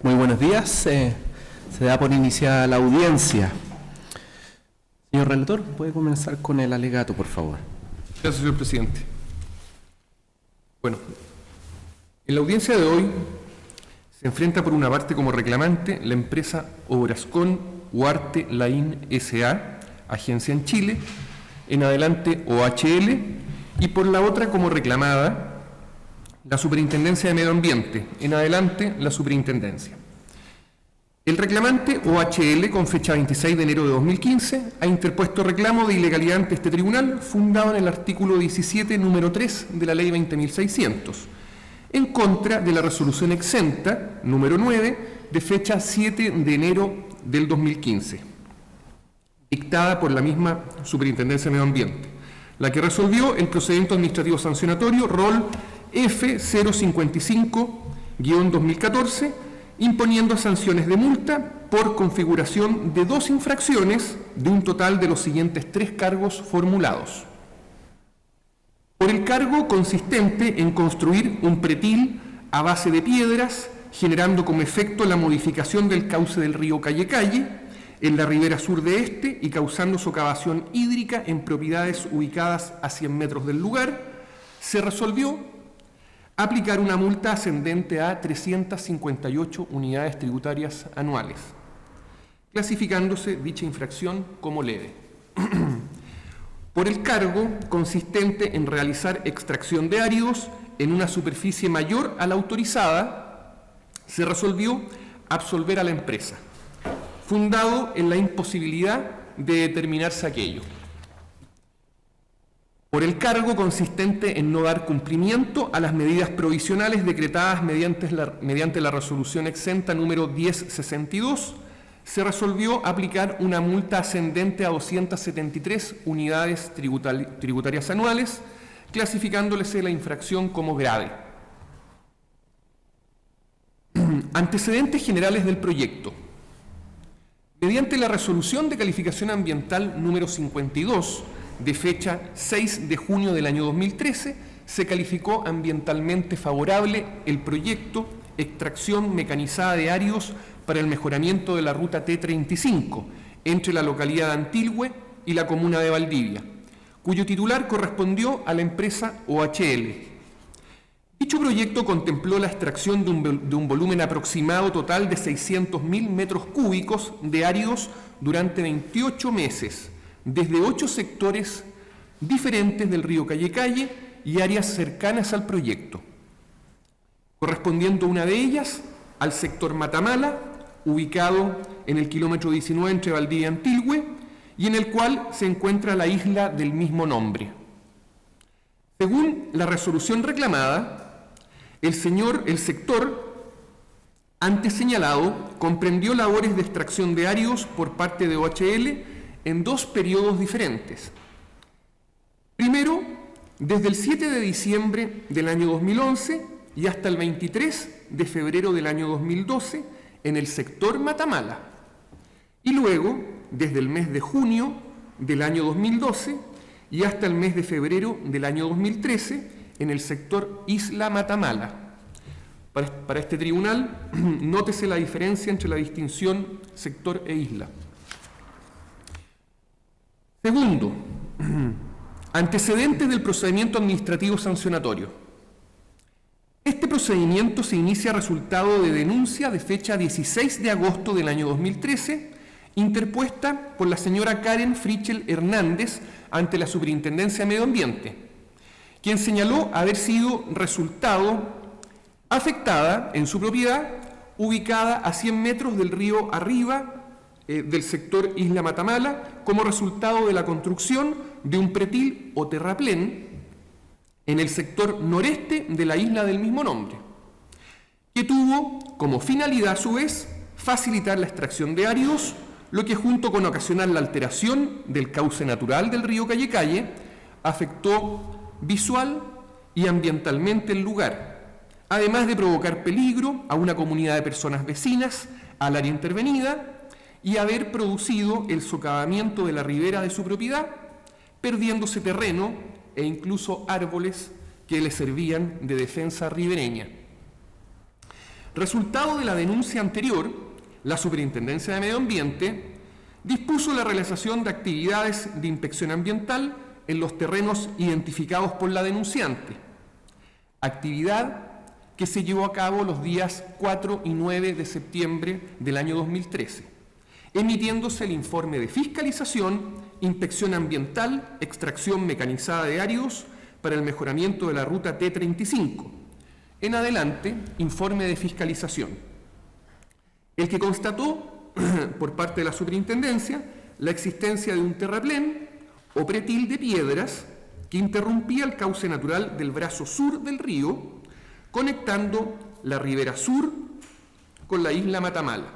Muy buenos días. Se da por iniciada la audiencia. Señor relator, ¿puede comenzar con el alegato, por favor? Gracias, señor presidente. Bueno, en la audiencia de hoy se enfrenta por una parte como reclamante la empresa Obrascón Huarte Laín S.A., agencia en Chile, en adelante OHL, y por la otra como reclamada la Superintendencia de Medio Ambiente, en adelante la Superintendencia. El reclamante OHL, con fecha 26 de enero de 2015, ha interpuesto reclamo de ilegalidad ante este tribunal, fundado en el artículo 17, número 3 de la Ley 20.600, en contra de la resolución exenta, número 9, de fecha 7 de enero del 2015, dictada por la misma Superintendencia de Medio Ambiente, la que resolvió el procedimiento administrativo sancionatorio rol F055-2014, imponiendo sanciones de multa por configuración de 2 infracciones de un total de los siguientes 3 cargos formulados. Por el cargo consistente en construir un pretil a base de piedras, generando como efecto la modificación del cauce del río Calle en la ribera sur de este y causando socavación hídrica en propiedades ubicadas a 100 metros del lugar, se resolvió aplicar una multa ascendente a 358 unidades tributarias anuales, clasificándose dicha infracción como leve. Por el cargo consistente en realizar extracción de áridos en una superficie mayor a la autorizada, se resolvió absolver a la empresa, fundado en la imposibilidad de determinarse aquello. Por el cargo consistente en no dar cumplimiento a las medidas provisionales decretadas mediante la resolución exenta número 1062, se resolvió aplicar una multa ascendente a 273 unidades tributarias anuales, clasificándolese la infracción como grave. Antecedentes generales del proyecto. Mediante la resolución de calificación ambiental número 52, de fecha 6 de junio del año 2013, se calificó ambientalmente favorable el proyecto Extracción Mecanizada de Áridos para el mejoramiento de la ruta T35 entre la localidad de Antilhue y la comuna de Valdivia, cuyo titular correspondió a la empresa OHL. Dicho proyecto contempló la extracción de un volumen aproximado total de 600.000 metros cúbicos de áridos durante 28 meses, desde 8 sectores diferentes del río Calle y áreas cercanas al proyecto, correspondiendo una de ellas al sector Matamala, ubicado en el kilómetro 19 entre Valdivia y Antilhue, y en el cual se encuentra la isla del mismo nombre. Según la resolución reclamada, el sector antes señalado comprendió labores de extracción de áridos por parte de OHL en 2 periodos diferentes. Primero, desde el 7 de diciembre del año 2011 y hasta el 23 de febrero del año 2012 en el sector Matamala. Y luego, desde el mes de junio del año 2012 y hasta el mes de febrero del año 2013 en el sector Isla Matamala. Para este tribunal, nótese la diferencia entre la distinción sector e isla. Segundo, antecedentes del procedimiento administrativo sancionatorio. Este procedimiento se inicia resultado de denuncia de fecha 16 de agosto del año 2013, interpuesta por la señora Karen Frichel Hernández ante la Superintendencia de Medio Ambiente, quien señaló haber sido resultado afectada en su propiedad, ubicada a 100 metros del río arriba del sector Isla Matamala, como resultado de la construcción de un pretil o terraplén en el sector noreste de la isla del mismo nombre, que tuvo como finalidad a su vez facilitar la extracción de áridos, lo que junto con ocasionar la alteración del cauce natural del río Calle afectó visual y ambientalmente el lugar, además de provocar peligro a una comunidad de personas vecinas al área intervenida y haber producido el socavamiento de la ribera de su propiedad, perdiéndose terreno e incluso árboles que le servían de defensa ribereña. Resultado de la denuncia anterior, la Superintendencia de Medio Ambiente dispuso la realización de actividades de inspección ambiental en los terrenos identificados por la denunciante, actividad que se llevó a cabo los días 4 y 9 de septiembre del año 2013, emitiéndose el informe de fiscalización, inspección ambiental, extracción mecanizada de áridos para el mejoramiento de la ruta T35. En adelante, informe de fiscalización, el que constató por parte de la Superintendencia la existencia de un terraplén o pretil de piedras que interrumpía el cauce natural del brazo sur del río, conectando la ribera sur con la isla Matamala.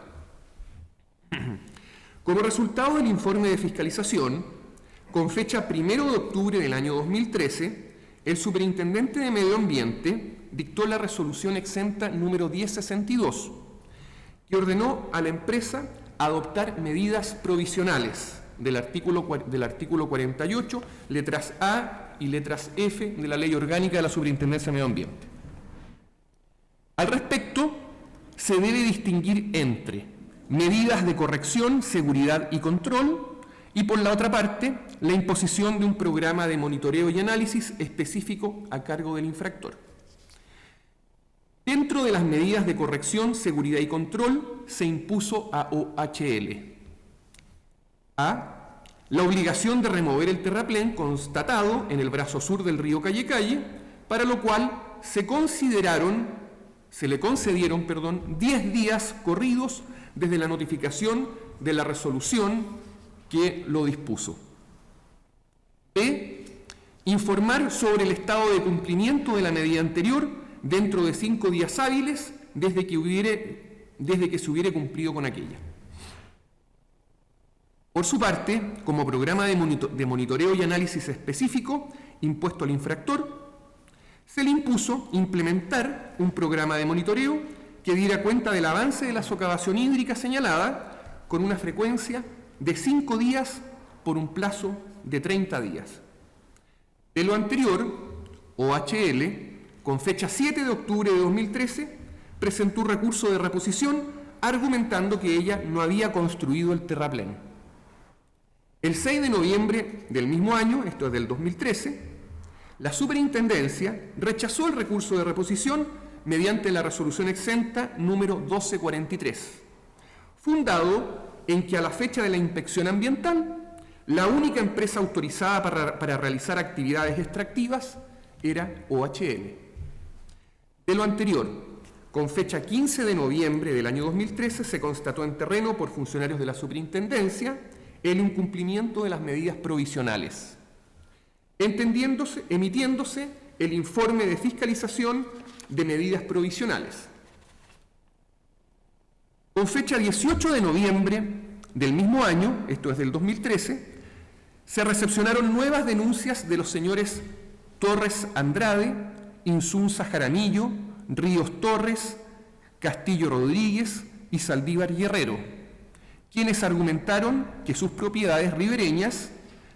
Como resultado del informe de fiscalización, con fecha 1 de octubre del año 2013, el Superintendente de Medio Ambiente dictó la resolución exenta número 1062, que ordenó a la empresa adoptar medidas provisionales del artículo 48, letras A y letras F de la Ley Orgánica de la Superintendencia de Medio Ambiente. Al respecto, se debe distinguir entre medidas de corrección, seguridad y control, y por la otra parte, la imposición de un programa de monitoreo y análisis específico a cargo del infractor. Dentro de las medidas de corrección, seguridad y control, se impuso a OHL A. La obligación de remover el terraplén constatado en el brazo sur del río Calle Calle, para lo cual se le concedieron 10 días corridos desde la notificación de la resolución que lo dispuso. B. Informar sobre el estado de cumplimiento de la medida anterior dentro de 5 días hábiles desde que se hubiere cumplido con aquella. Por su parte, como programa de monitoreo y análisis específico impuesto al infractor, se le impuso implementar un programa de monitoreo que diera cuenta del avance de la socavación hídrica señalada con una frecuencia de 5 días por un plazo de 30 días. De lo anterior, OHL, con fecha 7 de octubre de 2013, presentó un recurso de reposición argumentando que ella no había construido el terraplén. El 6 de noviembre del mismo año, esto es del 2013, la Superintendencia rechazó el recurso de reposición mediante la resolución exenta número 1243, fundado en que a la fecha de la inspección ambiental, la única empresa autorizada para realizar actividades extractivas era OHL. De lo anterior, con fecha 15 de noviembre del año 2013, se constató en terreno por funcionarios de la Superintendencia el incumplimiento de las medidas provisionales, emitiéndose el informe de fiscalización de medidas provisionales. Con fecha 18 de noviembre del mismo año, esto es del 2013, se recepcionaron nuevas denuncias de los señores Torres Andrade, Insunza Jaramillo, Ríos Torres, Castillo Rodríguez y Saldívar Guerrero, quienes argumentaron que sus propiedades ribereñas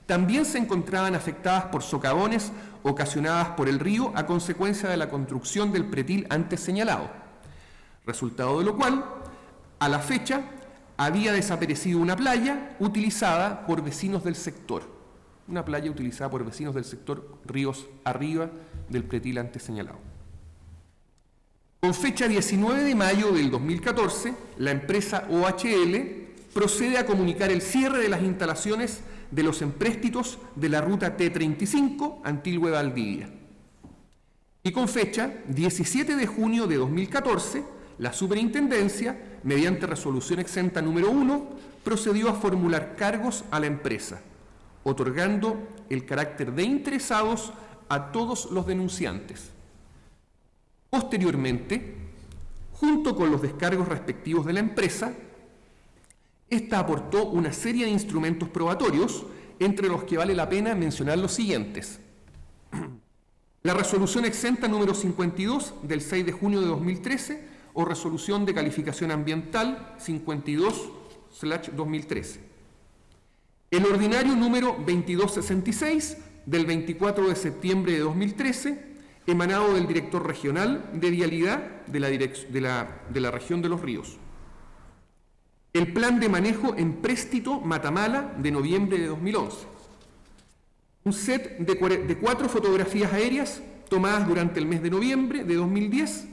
también se encontraban afectadas por socavones ocasionadas por el río a consecuencia de la construcción del pretil antes señalado, resultado de lo cual, a la fecha, había desaparecido una playa utilizada por vecinos del sector, ríos arriba del pretil antes señalado. Con fecha 19 de mayo del 2014, la empresa OHL procede a comunicar el cierre de las instalaciones de los empréstitos de la ruta T35 Antilhue-Valdivia. Y con fecha 17 de junio de 2014, la Superintendencia, mediante resolución exenta número 1, procedió a formular cargos a la empresa, otorgando el carácter de interesados a todos los denunciantes. Posteriormente, junto con los descargos respectivos de la empresa, esta aportó una serie de instrumentos probatorios, entre los que vale la pena mencionar los siguientes. La resolución exenta número 52 del 6 de junio de 2013 o resolución de calificación ambiental 52/2013. El ordinario número 2266 del 24 de septiembre de 2013, emanado del director regional de vialidad de la región de Los Ríos. El plan de manejo empréstito Matamala de noviembre de 2011. Un set de 4 fotografías aéreas tomadas durante el mes de noviembre de 2010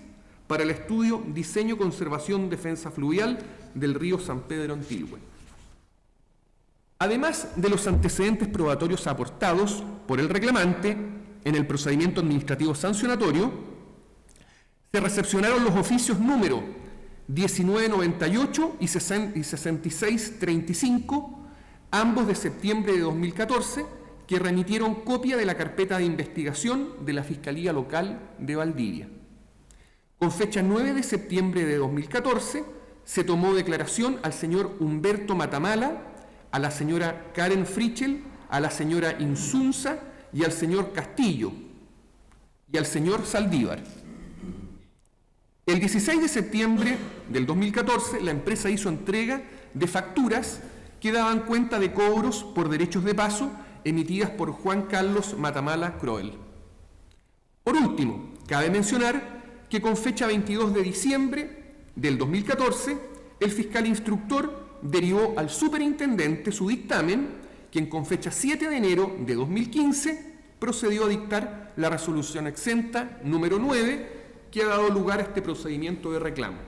para el estudio Diseño, Conservación, Defensa Fluvial del río San Pedro Antilhue. Además de los antecedentes probatorios aportados por el reclamante en el procedimiento administrativo sancionatorio, se recepcionaron los oficios número 1998 y 6635, ambos de septiembre de 2014, que remitieron copia de la carpeta de investigación de la Fiscalía Local de Valdivia. Con fecha 9 de septiembre de 2014, se tomó declaración al señor Humberto Matamala, a la señora Karen Frichel, a la señora Insunza y al señor Castillo y al señor Saldívar. El 16 de septiembre del 2014, la empresa hizo entrega de facturas que daban cuenta de cobros por derechos de paso emitidas por Juan Carlos Matamala Croel. Por último, cabe mencionar que con fecha 22 de diciembre del 2014, el fiscal instructor derivó al superintendente su dictamen, quien con fecha 7 de enero de 2015 procedió a dictar la resolución exenta número 9, que ha dado lugar a este procedimiento de reclamo.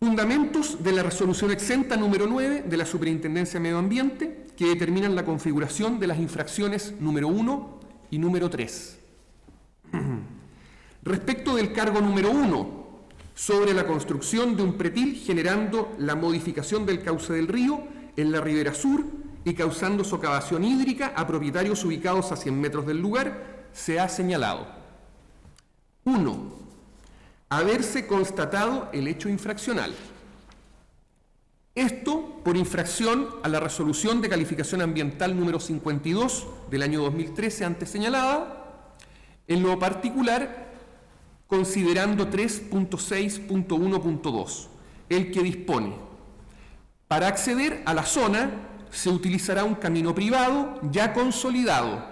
Fundamentos de la resolución exenta número 9 de la Superintendencia de Medio Ambiente, que determinan la configuración de las infracciones número 1 y número 3. Respecto del cargo número 1, sobre la construcción de un pretil generando la modificación del cauce del río en la ribera sur y causando socavación hídrica a propietarios ubicados a 100 metros del lugar, se ha señalado: 1. Haberse constatado el hecho infraccional. Esto por infracción a la resolución de calificación ambiental número 52 del año 2013 antes señalada, en lo particular considerando 3.6.1.2, el que dispone: para acceder a la zona se utilizará un camino privado ya consolidado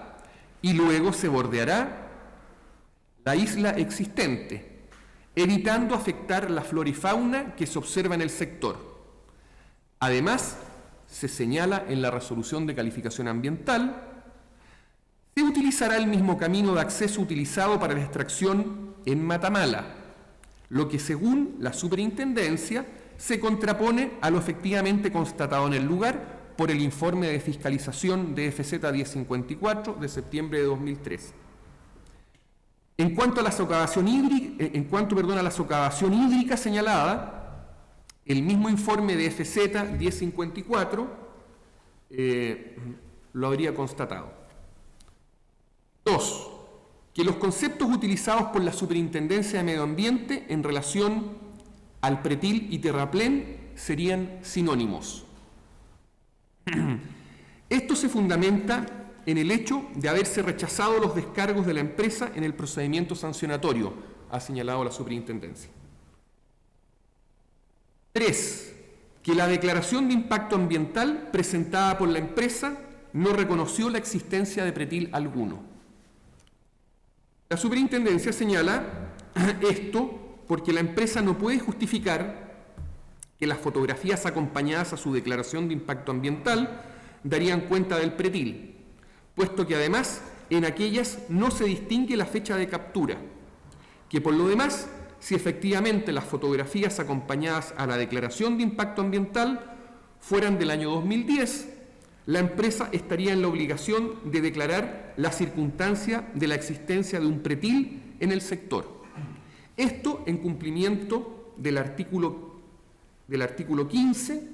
y luego se bordeará la isla existente, evitando afectar la flora y fauna que se observa en el sector. Además, se señala en la resolución de calificación ambiental, se utilizará el mismo camino de acceso utilizado para la extracción en Matamala, lo que según la superintendencia se contrapone a lo efectivamente constatado en el lugar por el informe de fiscalización de FZ 1054 de septiembre de 2013. En cuanto a la socavación hídrica, señalada, el mismo informe de FZ 1054 lo habría constatado. 2. Que los conceptos utilizados por la Superintendencia de Medio Ambiente en relación al pretil y terraplén serían sinónimos. Esto se fundamenta en el hecho de haberse rechazado los descargos de la empresa en el procedimiento sancionatorio, ha señalado la Superintendencia. 3. Que la declaración de impacto ambiental presentada por la empresa no reconoció la existencia de pretil alguno. La Superintendencia señala esto porque la empresa no puede justificar que las fotografías acompañadas a su declaración de impacto ambiental darían cuenta del pretil, puesto que además en aquellas no se distingue la fecha de captura, que por lo demás, si efectivamente las fotografías acompañadas a la declaración de impacto ambiental fueran del año 2010, la empresa estaría en la obligación de declarar la circunstancia de la existencia de un pretil en el sector. Esto en cumplimiento del artículo 15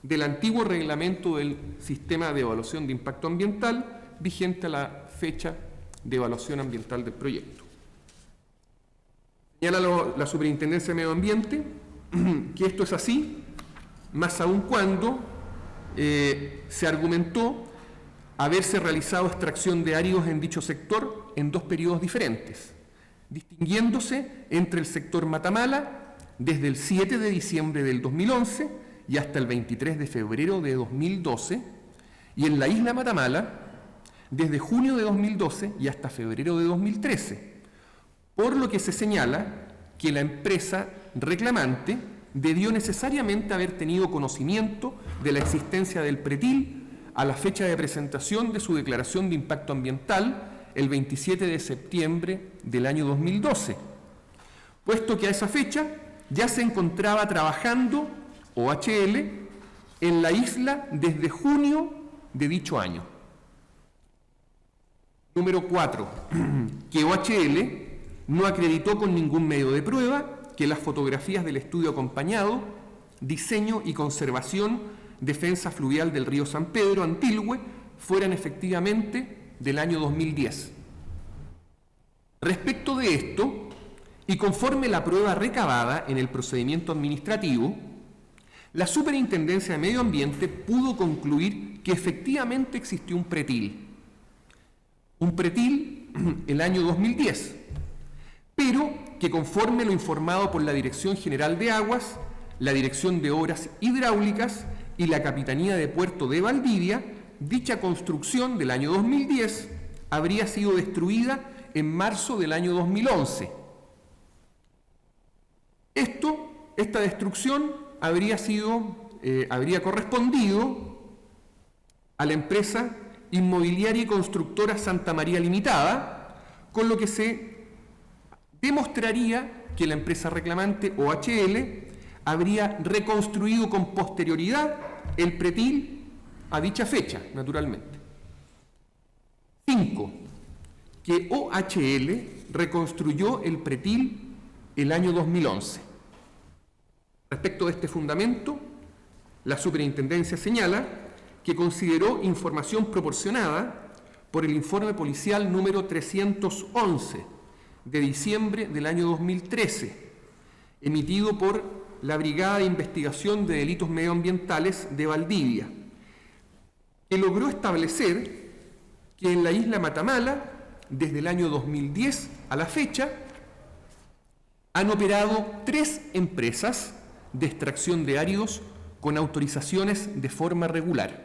del antiguo reglamento del sistema de evaluación de impacto ambiental vigente a la fecha de evaluación ambiental del proyecto. Señala la Superintendencia de Medio Ambiente que esto es así, más aún cuando se argumentó haberse realizado extracción de áridos en dicho sector en 2 periodos diferentes, distinguiéndose entre el sector Matamala desde el 7 de diciembre del 2011 y hasta el 23 de febrero de 2012, y en la isla Matamala desde junio de 2012 y hasta febrero de 2013, por lo que se señala que la empresa reclamante debió necesariamente haber tenido conocimiento de la existencia del pretil a la fecha de presentación de su declaración de impacto ambiental el 27 de septiembre del año 2012, puesto que a esa fecha ya se encontraba trabajando OHL en la isla desde junio de dicho año. Número 4. Que OHL no acreditó con ningún medio de prueba que las fotografías del estudio acompañado, diseño y conservación, defensa fluvial del río San Pedro, Antilhue, fueran efectivamente del año 2010. Respecto de esto, y conforme la prueba recabada en el procedimiento administrativo, la Superintendencia de Medio Ambiente pudo concluir que efectivamente existió un pretil el año 2010, pero que conforme lo informado por la Dirección General de Aguas, la Dirección de Obras Hidráulicas y la Capitanía de Puerto de Valdivia, dicha construcción del año 2010 habría sido destruida en marzo del año 2011. Esta destrucción habría correspondido a la empresa inmobiliaria y constructora Santa María Limitada, con lo que se demostraría que la empresa reclamante OHL habría reconstruido con posterioridad el pretil a dicha fecha, naturalmente. 5. Que OHL reconstruyó el pretil el año 2011. Respecto de este fundamento, la Superintendencia señala que consideró información proporcionada por el informe policial número 311 de diciembre del año 2013, emitido por la Brigada de Investigación de Delitos Medioambientales de Valdivia, que logró establecer que en la isla Matamala, desde el año 2010 a la fecha, han operado 3 empresas de extracción de áridos con autorizaciones de forma regular.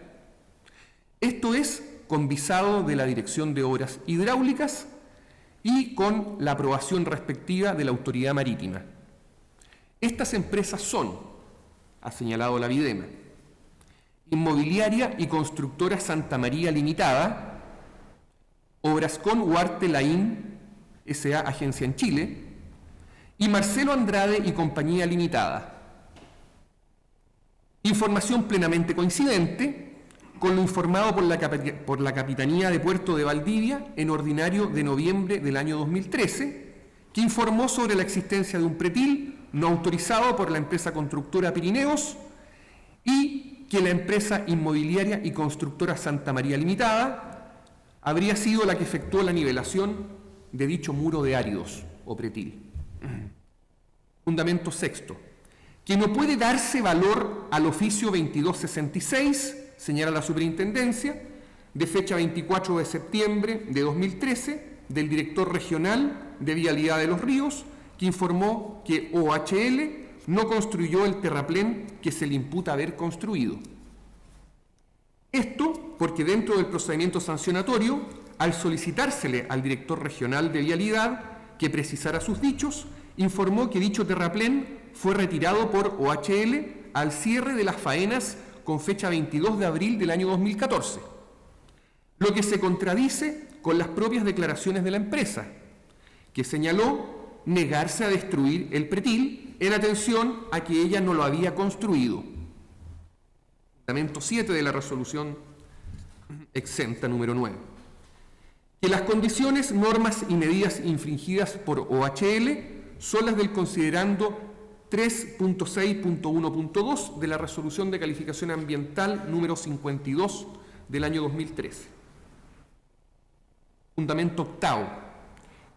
Esto es con visado de la Dirección de Obras Hidráulicas y con la aprobación respectiva de la Autoridad Marítima. Estas empresas son, ha señalado la Videma, Inmobiliaria y Constructora Santa María Limitada, Obrascón Huarte Laín, S.A. Agencia en Chile, y Marcelo Andrade y Compañía Limitada. Información plenamente coincidente con lo informado por la Capitanía de Puerto de Valdivia en ordinario de noviembre del año 2013, que informó sobre la existencia de un pretil no autorizado por la empresa constructora Pirineos y que la empresa inmobiliaria y constructora Santa María Limitada habría sido la que efectuó la nivelación de dicho muro de áridos o pretil. Fundamento 6. Que no puede darse valor al oficio 2266, señala la Superintendencia, de fecha 24 de septiembre de 2013, del director regional de Vialidad de los Ríos, que informó que OHL no construyó el terraplén que se le imputa haber construido. Esto porque dentro del procedimiento sancionatorio, al solicitársele al director regional de Vialidad que precisara sus dichos, informó que dicho terraplén fue retirado por OHL al cierre de las faenas con fecha 22 de abril del año 2014, lo que se contradice con las propias declaraciones de la empresa, que señaló negarse a destruir el pretil en atención a que ella no lo había construido. Fundamento 7 de la resolución exenta número 9. Que las condiciones, normas y medidas infringidas por OHL son las del considerando 3.6.1.2 de la Resolución de Calificación Ambiental número 52 del año 2013. Fundamento 8.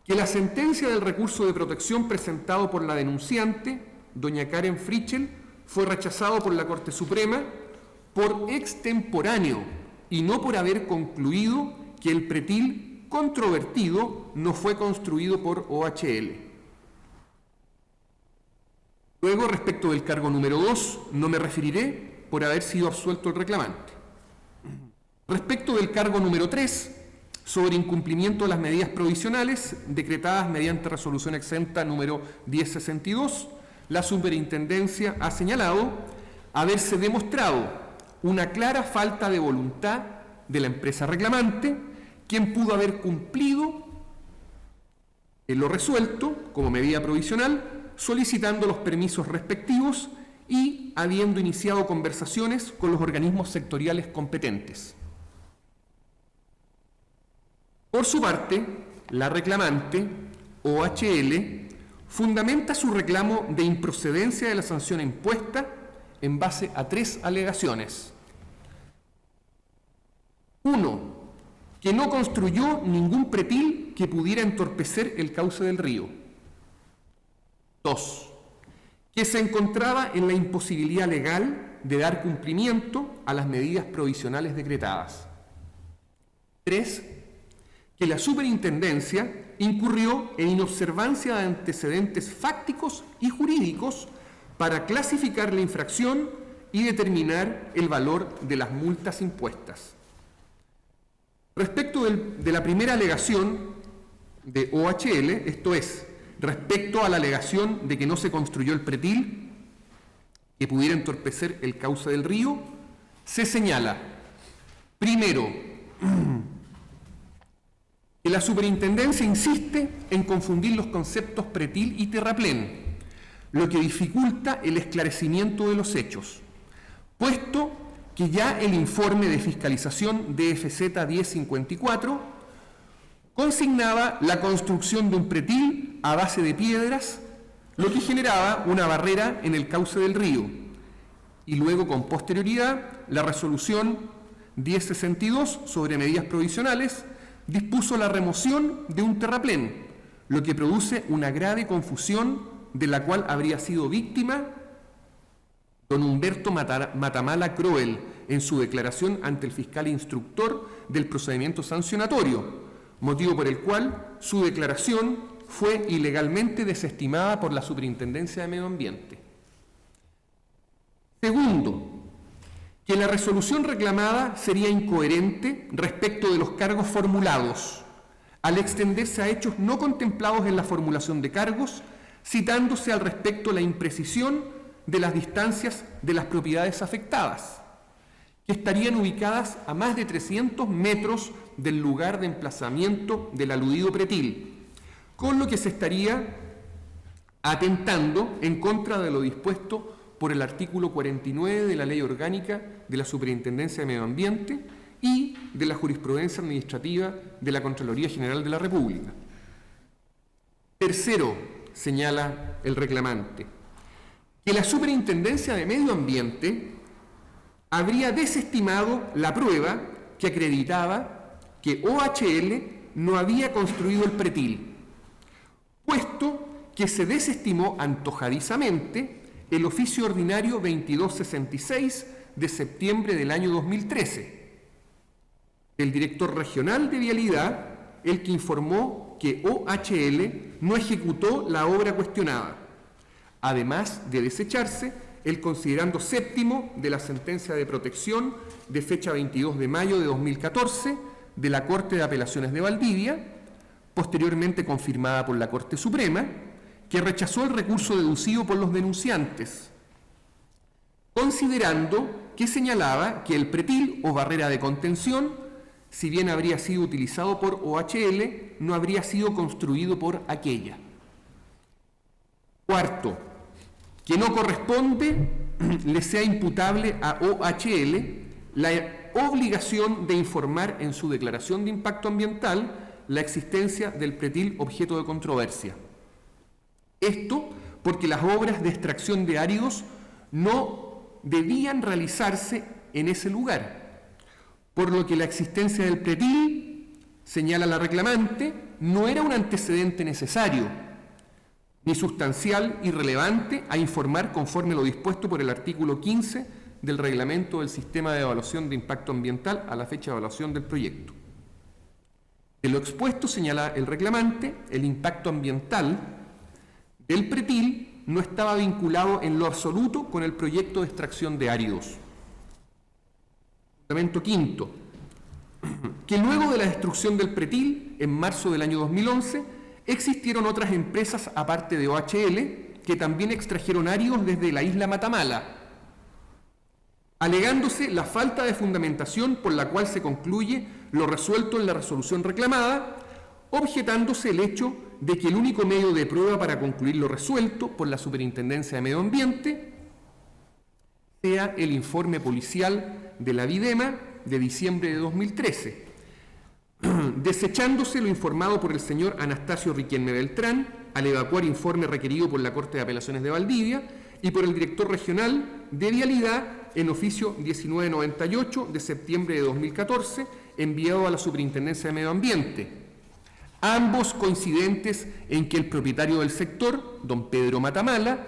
Que la sentencia del recurso de protección presentado por la denunciante, doña Karen Frichel, fue rechazado por la Corte Suprema por extemporáneo y no por haber concluido que el pretil controvertido no fue construido por OHL. Luego, respecto del cargo número 2, no me referiré por haber sido absuelto el reclamante. Respecto del cargo número 3, sobre incumplimiento de las medidas provisionales decretadas mediante resolución exenta número 1062, la Superintendencia ha señalado haberse demostrado una clara falta de voluntad de la empresa reclamante, quien pudo haber cumplido en lo resuelto como medida provisional, solicitando los permisos respectivos y habiendo iniciado conversaciones con los organismos sectoriales competentes. Por su parte, la reclamante, OHL, fundamenta su reclamo de improcedencia de la sanción impuesta en base a 3 alegaciones. 1. Que no construyó ningún pretil que pudiera entorpecer el cauce del río. 2. Que se encontraba en la imposibilidad legal de dar cumplimiento a las medidas provisionales decretadas. 3. Que la Superintendencia incurrió en inobservancia de antecedentes fácticos y jurídicos para clasificar la infracción y determinar el valor de las multas impuestas. Respecto de la primera alegación de OHL, esto es, respecto a la alegación de que no se construyó el pretil que pudiera entorpecer el cauce del río, se señala, primero, que la Superintendencia insiste en confundir los conceptos pretil y terraplén, lo que dificulta el esclarecimiento de los hechos, puesto que ya el informe de fiscalización DFZ 1054 consignaba la construcción de un pretil a base de piedras, lo que generaba una barrera en el cauce del río, y luego con posterioridad la resolución 1062 sobre medidas provisionales dispuso la remoción de un terraplén, lo que produce una grave confusión de la cual habría sido víctima don Humberto Matamala Croel en su declaración ante el fiscal instructor del procedimiento sancionatorio, motivo por el cual su declaración fue ilegalmente desestimada por la Superintendencia de Medio Ambiente. Segundo, que la resolución reclamada sería incoherente respecto de los cargos formulados, al extenderse a hechos no contemplados en la formulación de cargos, citándose al respecto la imprecisión de las distancias de las propiedades afectadas, que estarían ubicadas a más de 300 metros del lugar de emplazamiento del aludido pretil, con lo que se estaría atentando en contra de lo dispuesto por el artículo 49 de la Ley Orgánica de la Superintendencia de Medio Ambiente y de la jurisprudencia administrativa de la Contraloría General de la República. Tercero, señala el reclamante, que la Superintendencia de Medio Ambiente habría desestimado la prueba que acreditaba que OHL no había construido el pretil, puesto que se desestimó antojadizamente el oficio ordinario 2266 de septiembre del año 2013, el director regional de Vialidad, el que informó que OHL no ejecutó la obra cuestionada, además de desecharse el considerando séptimo de la sentencia de protección de fecha 22 de mayo de 2014 de la Corte de Apelaciones de Valdivia, posteriormente confirmada por la Corte Suprema, que rechazó el recurso deducido por los denunciantes, considerando que señalaba que el pretil o barrera de contención, si bien habría sido utilizado por OHL, no habría sido construido por aquella. Cuarto, que no corresponde le sea imputable a OHL la obligación de informar en su declaración de impacto ambiental la existencia del pretil objeto de controversia. Esto porque las obras de extracción de áridos no debían realizarse en ese lugar, por lo que la existencia del pretil, señala la reclamante, no era un antecedente necesario, ni sustancial y relevante a informar conforme lo dispuesto por el artículo 15 del Reglamento del Sistema de Evaluación de Impacto Ambiental a la fecha de evaluación del proyecto. De lo expuesto, señala el reclamante, el impacto ambiental del pretil no estaba vinculado en lo absoluto con el proyecto de extracción de áridos. Fundamento quinto. que luego de la destrucción del pretil, en marzo del año 2011, existieron otras empresas aparte de OHL que también extrajeron áridos desde la isla Matamala, alegándose la falta de fundamentación por la cual se concluye lo resuelto en la resolución reclamada, objetándose el hecho de que el único medio de prueba para concluir lo resuelto por la Superintendencia de Medio Ambiente sea el informe policial de la Videma de diciembre de 2013, desechándose lo informado por el señor Anastasio Riquelme Beltrán al evacuar informe requerido por la Corte de Apelaciones de Valdivia y por el director regional de Vialidad en oficio 1998 de septiembre de 2014, enviado a la Superintendencia de Medio Ambiente, ambos coincidentes en que el propietario del sector, don Pedro Matamala,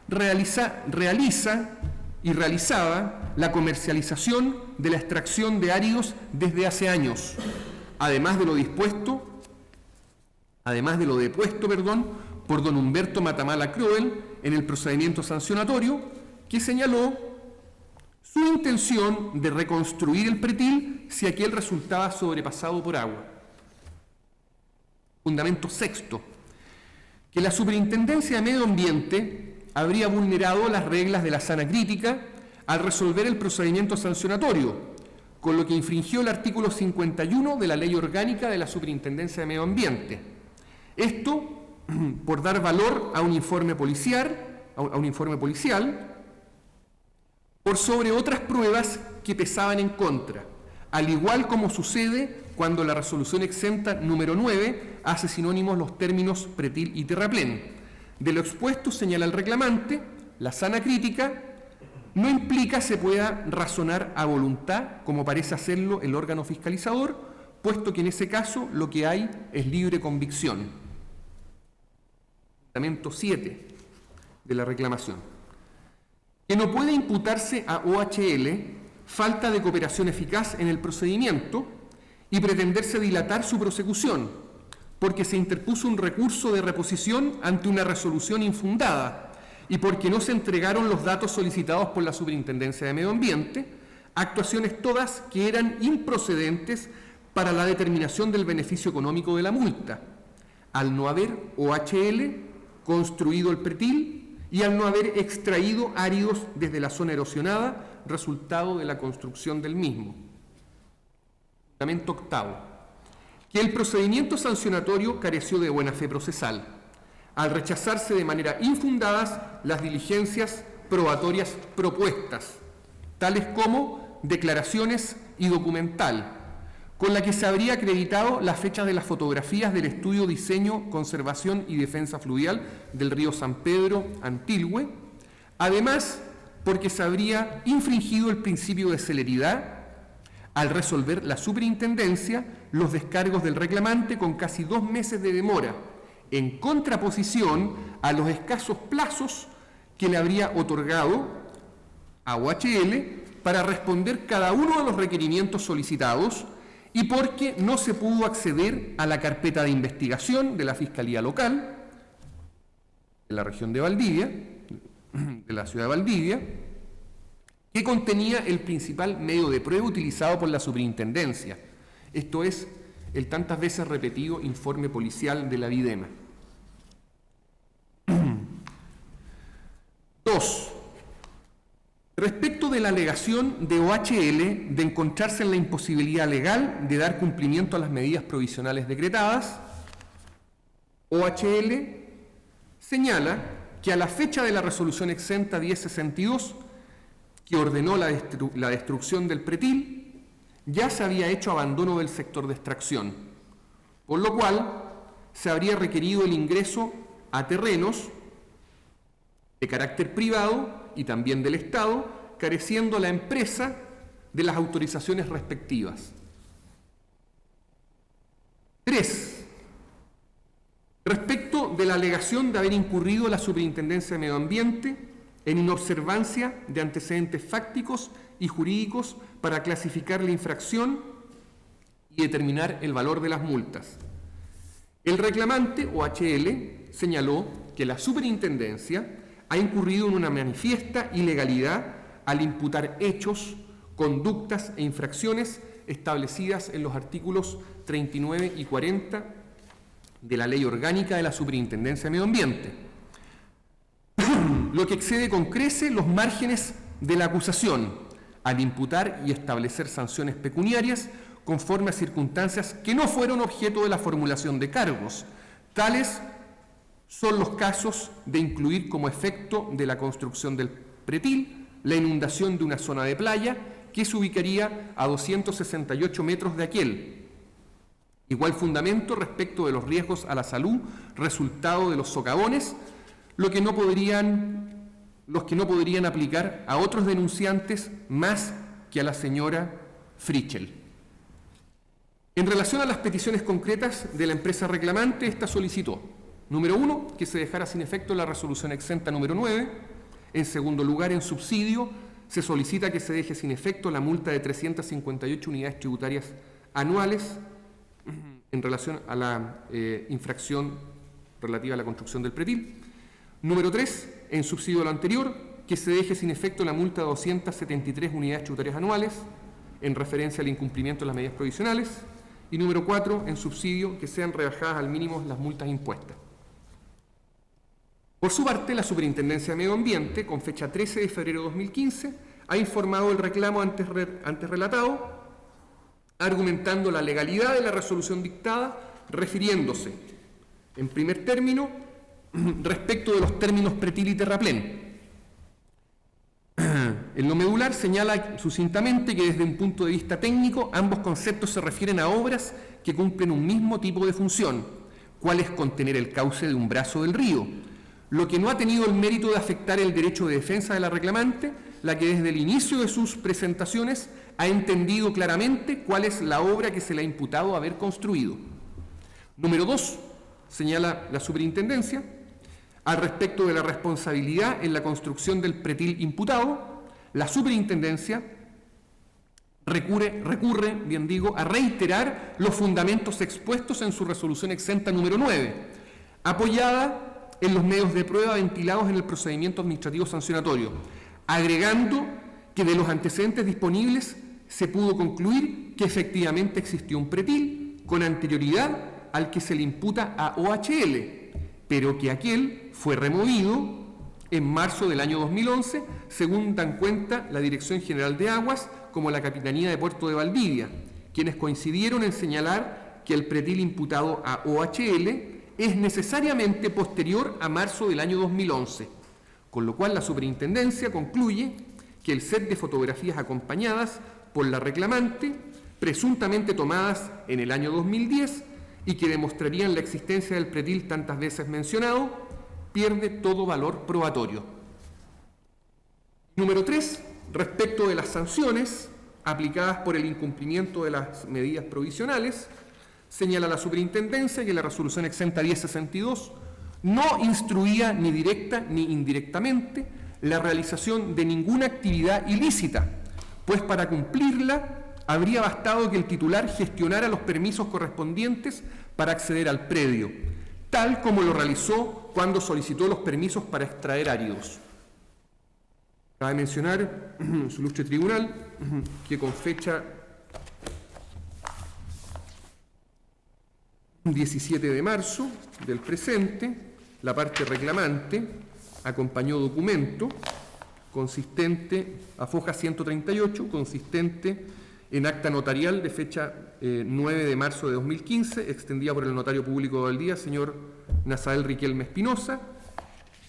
realizaba la comercialización de la extracción de áridos desde hace años, además de lo depuesto por don Humberto Matamala Croel en el procedimiento sancionatorio, que señaló su intención de reconstruir el pretil si aquel resultaba sobrepasado por agua. Fundamento sexto, que la Superintendencia de Medio Ambiente habría vulnerado las reglas de la sana crítica al resolver el procedimiento sancionatorio, con lo que infringió el artículo 51 de la Ley Orgánica de la Superintendencia de Medio Ambiente. Esto por dar valor a un informe policial, por sobre otras pruebas que pesaban en contra, al igual como sucede cuando la resolución exenta número 9 hace sinónimos los términos pretil y terraplén. De lo expuesto, señala el reclamante, la sana crítica no implica se pueda razonar a voluntad, como parece hacerlo el órgano fiscalizador, puesto que en ese caso lo que hay es libre convicción. Fundamento 7 de la reclamación. Que no puede imputarse a OHL falta de cooperación eficaz en el procedimiento y pretenderse dilatar su prosecución, porque se interpuso un recurso de reposición ante una resolución infundada y porque no se entregaron los datos solicitados por la Superintendencia de Medio Ambiente, actuaciones todas que eran improcedentes para la determinación del beneficio económico de la multa, al no haber OHL construido el pretil y al no haber extraído áridos desde la zona erosionada, resultado de la construcción del mismo. Fundamento octavo, que el procedimiento sancionatorio careció de buena fe procesal, al rechazarse de manera infundadas las diligencias probatorias propuestas, tales como declaraciones y documental, con la que se habría acreditado las fechas de las fotografías del estudio Diseño, Conservación y Defensa Fluvial del río San Pedro Antilhue, además porque se habría infringido el principio de celeridad al resolver la Superintendencia los descargos del reclamante con casi 2 meses de demora, en contraposición a los escasos plazos que le habría otorgado a OHL para responder cada uno de los requerimientos solicitados y porque no se pudo acceder a la carpeta de investigación de la Fiscalía Local de la región de Valdivia, de la ciudad de Valdivia, que contenía el principal medio de prueba utilizado por la Superintendencia, esto es, el tantas veces repetido informe policial de la Videma. 2. Respecto de la alegación de OHL de encontrarse en la imposibilidad legal de dar cumplimiento a las medidas provisionales decretadas, OHL señala que a la fecha de la resolución exenta 1062, que ordenó la destrucción del pretil, ya se había hecho abandono del sector de extracción, por lo cual se habría requerido el ingreso a terrenos de carácter privado y también del Estado, careciendo la empresa de las autorizaciones respectivas. 3. Respecto de la alegación de haber incurrido la Superintendencia de Medio Ambiente en inobservancia de antecedentes fácticos y jurídicos para clasificar la infracción y determinar el valor de las multas. El reclamante, OHL, señaló que la Superintendencia ha incurrido en una manifiesta ilegalidad al imputar hechos, conductas e infracciones establecidas en los artículos 39 y 40 de la Ley Orgánica de la Superintendencia de Medio Ambiente, lo que excede con creces los márgenes de la acusación al imputar y establecer sanciones pecuniarias conforme a circunstancias que no fueron objeto de la formulación de cargos. Tales son los casos de incluir como efecto de la construcción del pretil la inundación de una zona de playa que se ubicaría a 268 metros de aquel. Igual fundamento respecto de los riesgos a la salud resultado de los socavones, los que no podrían aplicar a otros denunciantes más que a la señora Frichel. En relación a las peticiones concretas de la empresa reclamante, esta solicitó: número 1, que se dejara sin efecto la resolución exenta número 9. En segundo lugar, en subsidio, se solicita que se deje sin efecto la multa de 358 unidades tributarias anuales en relación a la infracción relativa a la construcción del pretil. Número 3, en subsidio a lo anterior, que se deje sin efecto la multa de 273 unidades tributarias anuales en referencia al incumplimiento de las medidas provisionales. Y número 4, en subsidio, que sean rebajadas al mínimo las multas impuestas. Por su parte, la Superintendencia de Medio Ambiente, con fecha 13 de febrero de 2015, ha informado el reclamo antes relatado, argumentando la legalidad de la resolución dictada, refiriéndose, en primer término, respecto de los términos pretil y terraplén. En lo medular señala sucintamente que desde un punto de vista técnico ambos conceptos se refieren a obras que cumplen un mismo tipo de función, cual es contener el cauce de un brazo del río, lo que no ha tenido el mérito de afectar el derecho de defensa de la reclamante, la que desde el inicio de sus presentaciones ha entendido claramente cuál es la obra que se le ha imputado haber construido. Número 2, señala la Superintendencia, al respecto de la responsabilidad en la construcción del pretil imputado, la Superintendencia recurre, a reiterar los fundamentos expuestos en su resolución exenta número 9, apoyada en los medios de prueba ventilados en el procedimiento administrativo sancionatorio, agregando que de los antecedentes disponibles se pudo concluir que efectivamente existió un pretil con anterioridad al que se le imputa a OHL, pero que aquel fue removido en marzo del año 2011, según dan cuenta la Dirección General de Aguas como la Capitanía de Puerto de Valdivia, quienes coincidieron en señalar que el pretil imputado a OHL es necesariamente posterior a marzo del año 2011, con lo cual la Superintendencia concluye que el set de fotografías acompañadas por la reclamante, presuntamente tomadas en el año 2010 y que demostrarían la existencia del pretil tantas veces mencionado, pierde todo valor probatorio. Número 3, respecto de las sanciones aplicadas por el incumplimiento de las medidas provisionales, señala la Superintendencia que la resolución exenta 1062 no instruía ni directa ni indirectamente la realización de ninguna actividad ilícita, pues para cumplirla habría bastado que el titular gestionara los permisos correspondientes para acceder al predio, tal como lo realizó cuando solicitó los permisos para extraer áridos. Cabe mencionar, su ilustre tribunal, que con fecha 17 de marzo del presente, la parte reclamante acompañó documento consistente a foja 138, consistente en acta notarial de fecha 9 de marzo de 2015, extendida por el notario público de Valdivia, señor Nazael Riquelme Espinosa,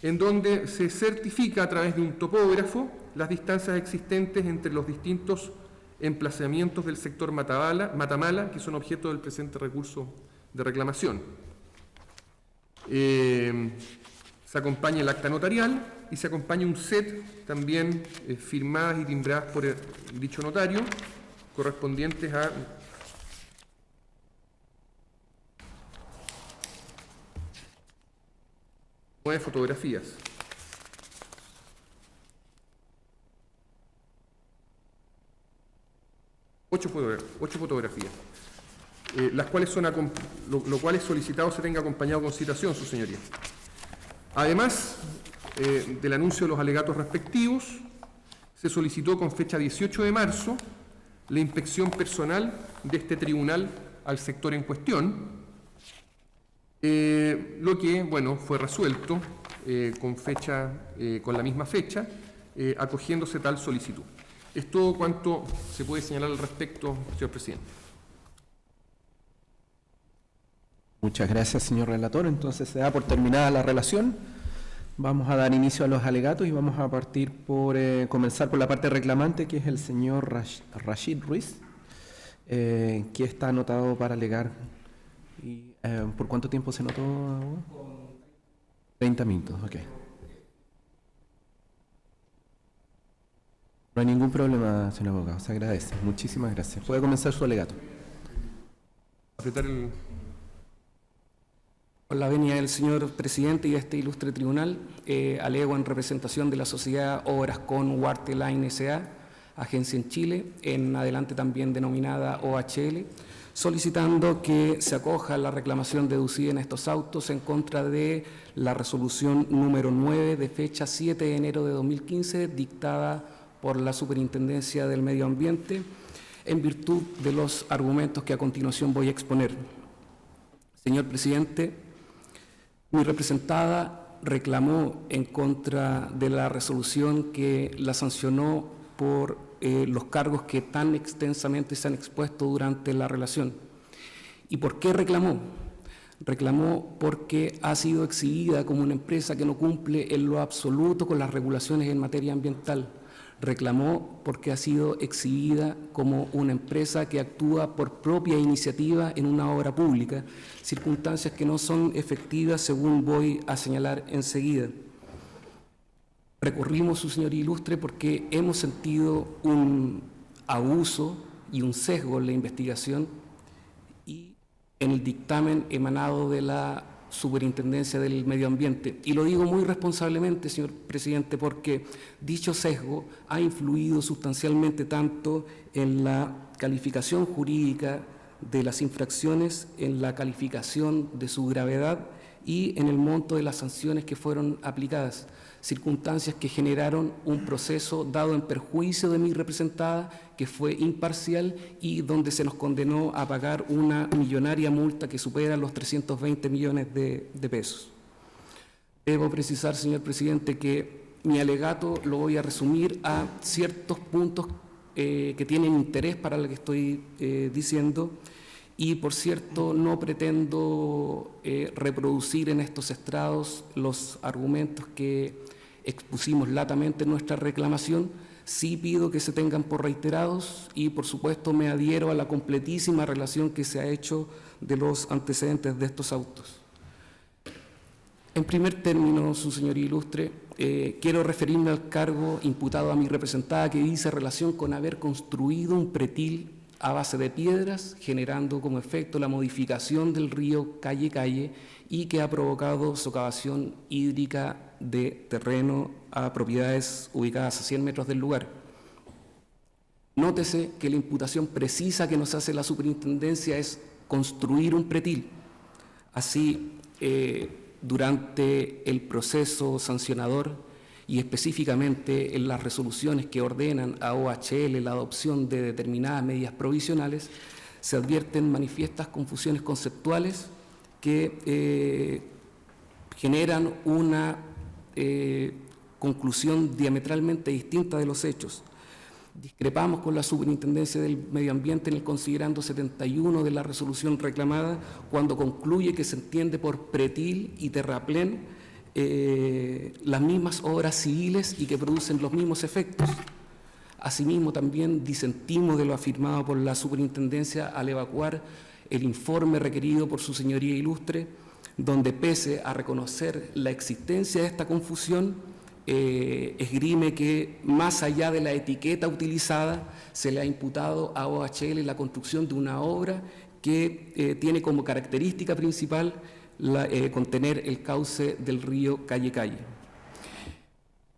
en donde se certifica a través de un topógrafo las distancias existentes entre los distintos emplazamientos del sector Matamala, que son objeto del presente recurso de reclamación. Se acompaña el acta notarial y se acompaña un set también firmadas y timbradas por dicho notario, correspondientes a nueve fotografías. Ocho fotografías, las cuales son lo cual es solicitado se tenga acompañado con citación, su señoría. Además del anuncio de los alegatos respectivos, se solicitó con fecha 18 de marzo la inspección personal de este tribunal al sector en cuestión, lo que, bueno, fue resuelto con la misma fecha, acogiéndose tal solicitud. Es todo cuanto se puede señalar al respecto, señor presidente. Muchas gracias, señor relator. Entonces se da por terminada la relación. Vamos a dar inicio a los alegatos y vamos a partir por comenzar por la parte reclamante, que es el señor Rashid Ruiz, que está anotado para alegar. Y, ¿por cuánto tiempo se notó? 30 minutos, ok. No hay ningún problema, señor abogado, se agradece. Muchísimas gracias. Puede comenzar su alegato. Apretar el... Con la venia del señor presidente y a este ilustre tribunal, alego en representación de la sociedad Obras con Huarte Line S.A., agencia en Chile, en adelante también denominada OHL, solicitando que se acoja la reclamación deducida en estos autos en contra de la resolución número 9 de fecha 7 de enero de 2015, dictada por la Superintendencia del Medio Ambiente, en virtud de los argumentos que a continuación voy a exponer. Señor presidente, mi representada reclamó en contra de la resolución que la sancionó por los cargos que tan extensamente se han expuesto durante la relación. ¿Y por qué reclamó? Reclamó porque ha sido exhibida como una empresa que no cumple en lo absoluto con las regulaciones en materia ambiental. Reclamó porque ha sido exhibida como una empresa que actúa por propia iniciativa en una obra pública, circunstancias que no son efectivas según voy a señalar enseguida. Recurrimos, su señoría ilustre, porque hemos sentido un abuso y un sesgo en la investigación y en el dictamen emanado de la Superintendencia del Medio Ambiente. Y lo digo muy responsablemente, señor presidente, porque dicho sesgo ha influido sustancialmente tanto en la calificación jurídica de las infracciones, en la calificación de su gravedad y en el monto de las sanciones que fueron aplicadas, circunstancias que generaron un proceso dado en perjuicio de mi representada, que fue imparcial y donde se nos condenó a pagar una millonaria multa que supera los 320 millones de pesos. Debo precisar, señor presidente, que mi alegato lo voy a resumir a ciertos puntos que tienen interés para lo que estoy diciendo. Y, por cierto, no pretendo reproducir en estos estrados los argumentos que expusimos latamente en nuestra reclamación. Sí pido que se tengan por reiterados y, por supuesto, me adhiero a la completísima relación que se ha hecho de los antecedentes de estos autos. En primer término, su señoría ilustre, quiero referirme al cargo imputado a mi representada, que dice relación con haber construido un pretil a base de piedras, generando como efecto la modificación del río Calle y que ha provocado socavación hídrica de terreno a propiedades ubicadas a 100 metros del lugar. Nótese que la imputación precisa que nos hace la superintendencia es construir un pretil. Así, durante el proceso sancionador y específicamente en las resoluciones que ordenan a OHL la adopción de determinadas medidas provisionales, se advierten manifiestas confusiones conceptuales que generan una conclusión diametralmente distinta de los hechos. Discrepamos con la Superintendencia del Medio Ambiente en el considerando 71 de la resolución reclamada, cuando concluye que se entiende por pretil y terraplén las mismas obras civiles y que producen los mismos efectos. Asimismo, también disentimos de lo afirmado por la Superintendencia al evacuar el informe requerido por su señoría ilustre, donde, pese a reconocer la existencia de esta confusión, esgrime que, más allá de la etiqueta utilizada, se le ha imputado a OHL la construcción de una obra que tiene como característica principal contener el cauce del río Calle.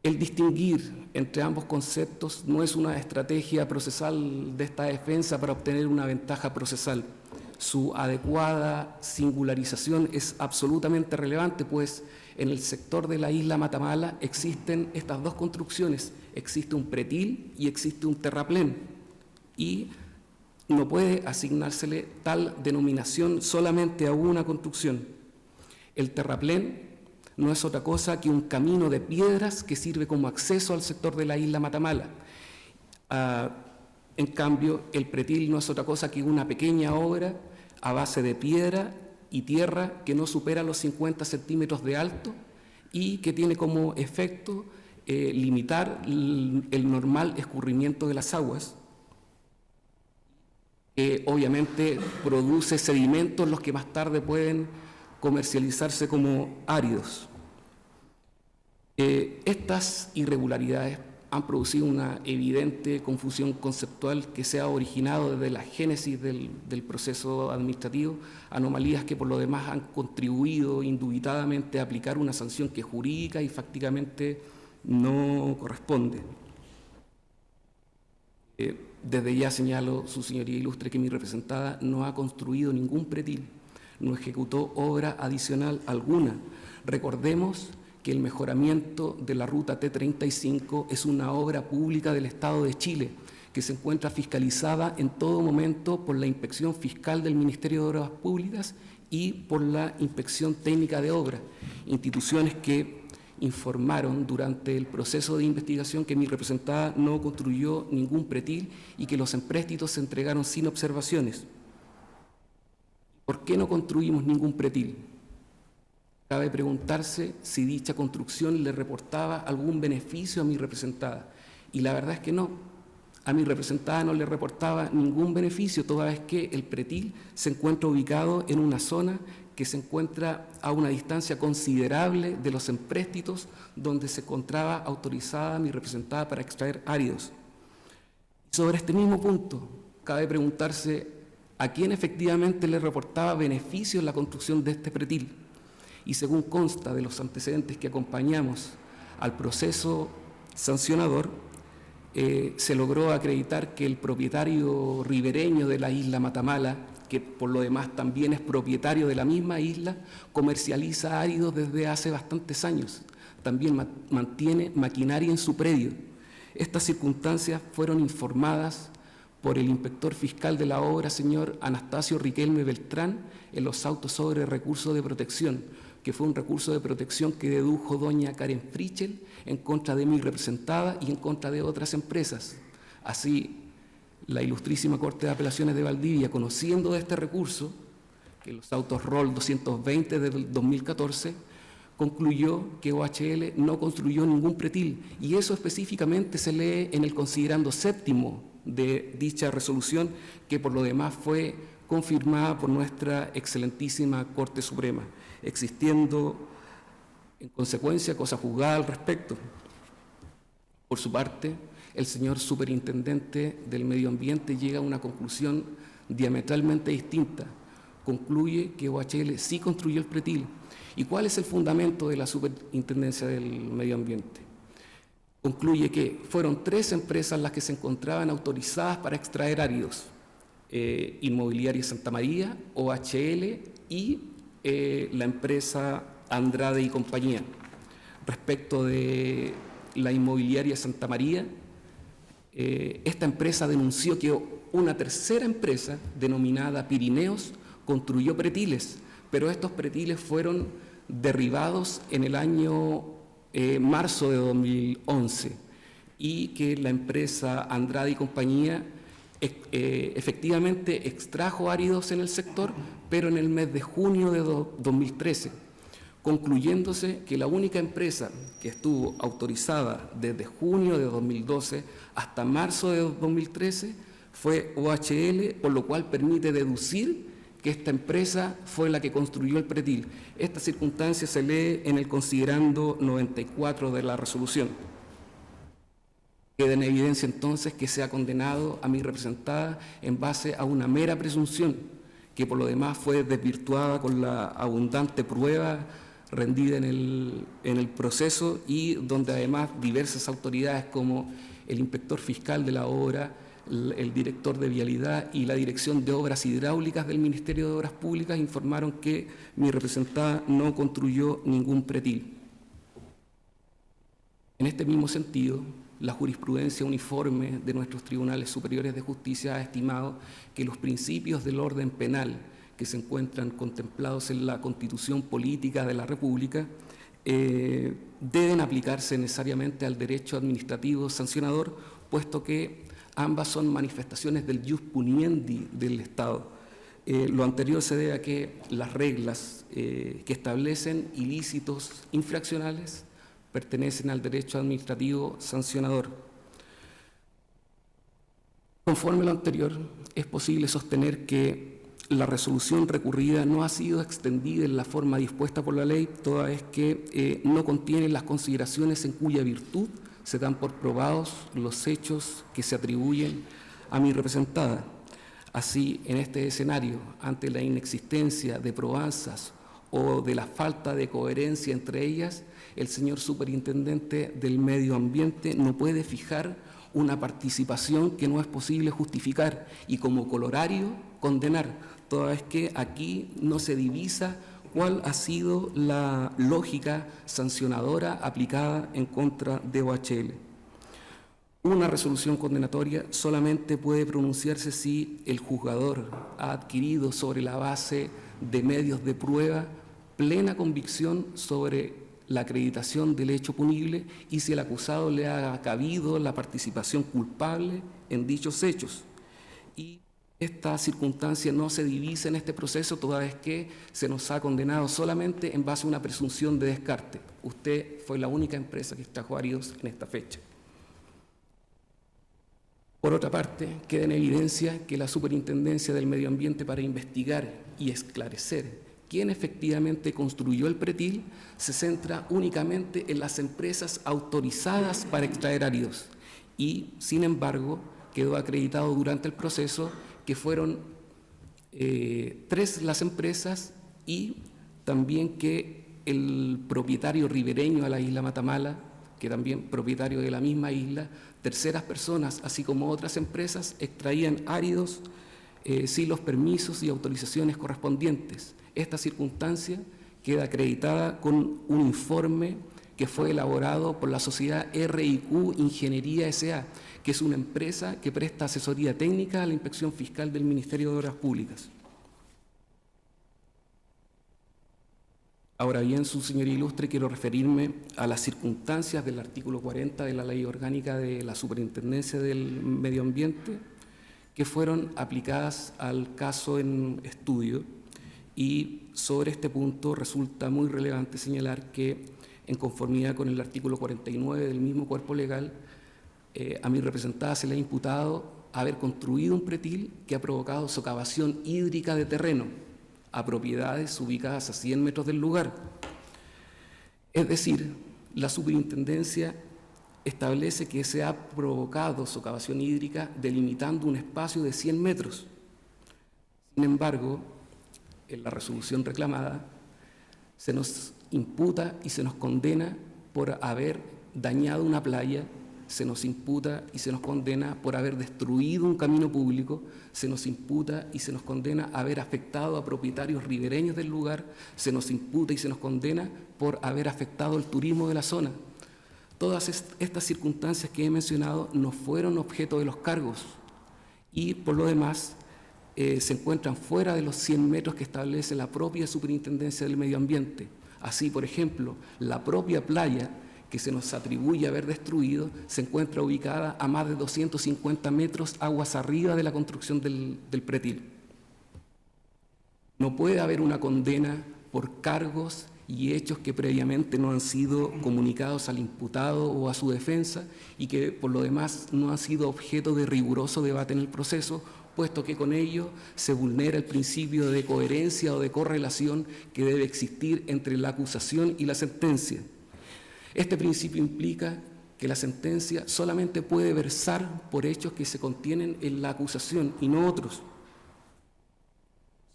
El distinguir entre ambos conceptos no es una estrategia procesal de esta defensa para obtener una ventaja procesal. Su adecuada singularización es absolutamente relevante, pues en el sector de la isla Matamala existen estas dos construcciones, existe un pretil y existe un terraplén. y no puede asignársele tal denominación solamente a una construcción. El terraplén no es otra cosa que un camino de piedras que sirve como acceso al sector de la isla Matamala. En cambio, el pretil no es otra cosa que una pequeña obra a base de piedra y tierra que no supera los 50 centímetros de alto y que tiene como efecto limitar el normal escurrimiento de las aguas, que obviamente produce sedimentos los que más tarde pueden comercializarse como áridos. Estas irregularidades han producido una evidente confusión conceptual que se ha originado desde la génesis del proceso administrativo, anomalías que por lo demás han contribuido indubitadamente a aplicar una sanción que jurídica y fácticamente no corresponde. Desde ya señalo, su señoría ilustre, que mi representada no ha construido ningún pretil, no ejecutó obra adicional alguna. Recordemos que el mejoramiento de la ruta T35 es una obra pública del Estado de Chile, que se encuentra fiscalizada en todo momento por la Inspección Fiscal del Ministerio de Obras Públicas y por la Inspección Técnica de Obras, instituciones que informaron durante el proceso de investigación que mi representada no construyó ningún pretil y que los empréstitos se entregaron sin observaciones. ¿Por qué no construimos ningún pretil? Cabe preguntarse si dicha construcción le reportaba algún beneficio a mi representada. Y la verdad es que no. A mi representada no le reportaba ningún beneficio, toda vez que el pretil se encuentra ubicado en una zona que se encuentra a una distancia considerable de los empréstitos donde se encontraba autorizada mi representada para extraer áridos. Sobre este mismo punto, cabe preguntarse a quién efectivamente le reportaba beneficios la construcción de este pretil. Y según consta de los antecedentes que acompañamos al proceso sancionador, se logró acreditar que el propietario ribereño de la isla Matamala, que por lo demás también es propietario de la misma isla, comercializa áridos desde hace bastantes años. También mantiene maquinaria en su predio. Estas circunstancias fueron informadas por el inspector fiscal de la obra, señor Anastasio Riquelme Beltrán, en los autos sobre recurso de protección, que fue un recurso de protección que dedujo doña Karen Frichel en contra de mi representada y en contra de otras empresas. Así, la Ilustrísima Corte de Apelaciones de Valdivia, conociendo de este recurso, que los autos ROL 220 del 2014, concluyó que OHL no construyó ningún pretil, y eso específicamente se lee en el considerando séptimo de dicha resolución, que por lo demás fue confirmada por nuestra excelentísima Corte Suprema, existiendo en consecuencia cosa juzgada al respecto. Por su parte, el señor superintendente del Medio Ambiente llega a una conclusión diametralmente distinta. Concluye que OHL sí construyó el pretil. ¿Y cuál es el fundamento de la superintendencia del Medio Ambiente? Concluye que fueron 3 empresas las que se encontraban autorizadas para extraer áridos: Inmobiliaria Santa María, OHL y la empresa Andrade y Compañía. Respecto de la Inmobiliaria Santa María, esta empresa denunció que una tercera empresa denominada Pirineos construyó pretiles, pero estos pretiles fueron derribados en el año marzo de 2011 y que la empresa Andrade y Compañía efectivamente extrajo áridos en el sector, pero en el mes de junio de 2013, concluyéndose que la única empresa que estuvo autorizada desde junio de 2012 hasta marzo de 2013 fue OHL, por lo cual permite deducir que esta empresa fue la que construyó el pretil. Esta circunstancia se lee en el considerando 94 de la resolución. Queda en evidencia entonces que se ha condenado a mi representada en base a una mera presunción, que por lo demás fue desvirtuada con la abundante prueba rendida en el proceso, y donde además diversas autoridades como el inspector fiscal de la obra, el director de vialidad y la dirección de obras hidráulicas del Ministerio de Obras Públicas informaron que mi representada no construyó ningún pretil. En este mismo sentido, la jurisprudencia uniforme de nuestros tribunales superiores de justicia ha estimado que los principios del orden penal que se encuentran contemplados en la Constitución Política de la República deben aplicarse necesariamente al derecho administrativo sancionador, puesto que ambas son manifestaciones del ius puniendi del Estado. Lo anterior se debe a que las reglas que establecen ilícitos infraccionales pertenecen al derecho administrativo sancionador. Conforme a lo anterior, es posible sostener que la resolución recurrida no ha sido extendida en la forma dispuesta por la ley, toda vez que no contiene las consideraciones en cuya virtud se dan por probados los hechos que se atribuyen a mi representada. Así, en este escenario, ante la inexistencia de probanzas o de la falta de coherencia entre ellas, el señor superintendente del medio ambiente no puede fijar una participación que no es posible justificar y como colorario condenar, toda vez que aquí no se divisa cuál ha sido la lógica sancionadora aplicada en contra de OHL. Una resolución condenatoria solamente puede pronunciarse si el juzgador ha adquirido sobre la base de medios de prueba plena convicción sobre la acreditación del hecho punible y si el acusado le ha cabido la participación culpable en dichos hechos. Y esta circunstancia no se divisa en este proceso toda vez que se nos ha condenado solamente en base a una presunción de descarte. Usted fue la única empresa que extrajo áridos en esta fecha. Por otra parte, queda en evidencia que la Superintendencia del Medio Ambiente, para investigar y esclarecer quién efectivamente construyó el pretil, se centra únicamente en las empresas autorizadas para extraer áridos y, sin embargo, quedó acreditado durante el proceso que fueron 3 las empresas y también que el propietario ribereño a la isla Matamala, que también propietario de la misma isla, terceras personas, así como otras empresas, extraían áridos sin los permisos y autorizaciones correspondientes. Esta circunstancia queda acreditada con un informe que fue elaborado por la sociedad RIQ Ingeniería S.A., que es una empresa que presta asesoría técnica a la Inspección Fiscal del Ministerio de Obras Públicas. Ahora bien, su señoría ilustre, quiero referirme a las circunstancias del artículo 40 de la Ley Orgánica de la Superintendencia del Medio Ambiente que fueron aplicadas al caso en estudio. Y sobre este punto resulta muy relevante señalar que, en conformidad con el artículo 49 del mismo cuerpo legal, a mi representada se le ha imputado haber construido un pretil que ha provocado socavación hídrica de terreno a propiedades ubicadas a 100 metros del lugar. Es decir, la superintendencia establece que se ha provocado socavación hídrica delimitando un espacio de 100 metros. Sin embargo, en la resolución reclamada, se nos imputa y se nos condena por haber dañado una playa, se nos imputa y se nos condena por haber destruido un camino público, se nos imputa y se nos condena haber afectado a propietarios ribereños del lugar, se nos imputa y se nos condena por haber afectado el turismo de la zona. Todas estas circunstancias que he mencionado no fueron objeto de los cargos y, por lo demás, se encuentran fuera de los 100 metros que establece la propia Superintendencia del Medio Ambiente. Así, por ejemplo, la propia playa que se nos atribuye haber destruido se encuentra ubicada a más de 250 metros aguas arriba de la construcción del pretil. No puede haber una condena por cargos y hechos que previamente no han sido comunicados al imputado o a su defensa y que, por lo demás, no han sido objeto de riguroso debate en el proceso, puesto que con ello se vulnera el principio de coherencia o de correlación que debe existir entre la acusación y la sentencia. Este principio implica que la sentencia solamente puede versar por hechos que se contienen en la acusación y no otros.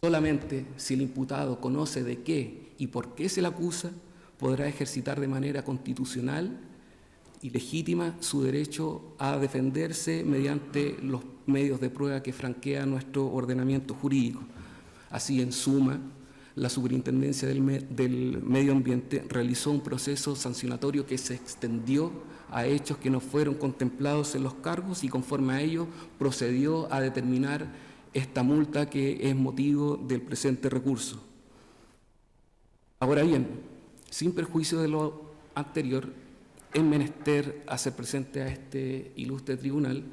Solamente si el imputado conoce de qué y por qué se le acusa, podrá ejercitar de manera constitucional y legítima su derecho a defenderse mediante los medios de prueba que franquea nuestro ordenamiento jurídico. Así, en suma, la Superintendencia del Medio Ambiente realizó un proceso sancionatorio que se extendió a hechos que no fueron contemplados en los cargos y conforme a ello procedió a determinar esta multa que es motivo del presente recurso. Ahora bien, sin perjuicio de lo anterior, es menester hacer presente a este ilustre tribunal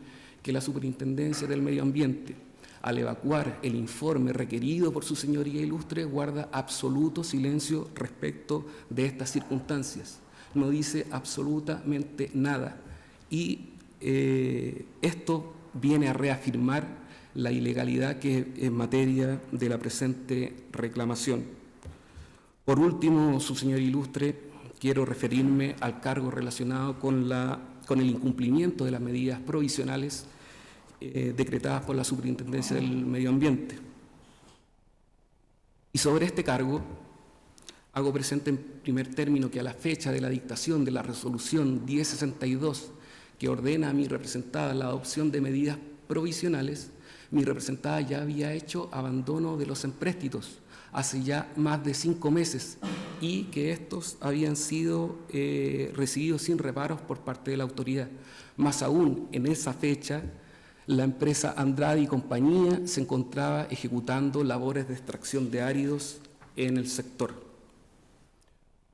que la Superintendencia del Medio Ambiente, al evacuar el informe requerido por su señoría ilustre, guarda absoluto silencio respecto de estas circunstancias. No dice absolutamente nada. Y esto viene a reafirmar la ilegalidad que es en materia de la presente reclamación. Por último, su señoría ilustre, quiero referirme al cargo relacionado con el incumplimiento de las medidas provisionales decretadas por la Superintendencia del Medio Ambiente. Y sobre este cargo, hago presente en primer término que a la fecha de la dictación de la resolución 1062, que ordena a mi representada la adopción de medidas provisionales, mi representada ya había hecho abandono de los empréstitos hace ya más de 5 meses y que estos habían sido recibidos sin reparos por parte de la autoridad. Más aún, en esa fecha, la empresa Andrade y compañía se encontraba ejecutando labores de extracción de áridos en el sector.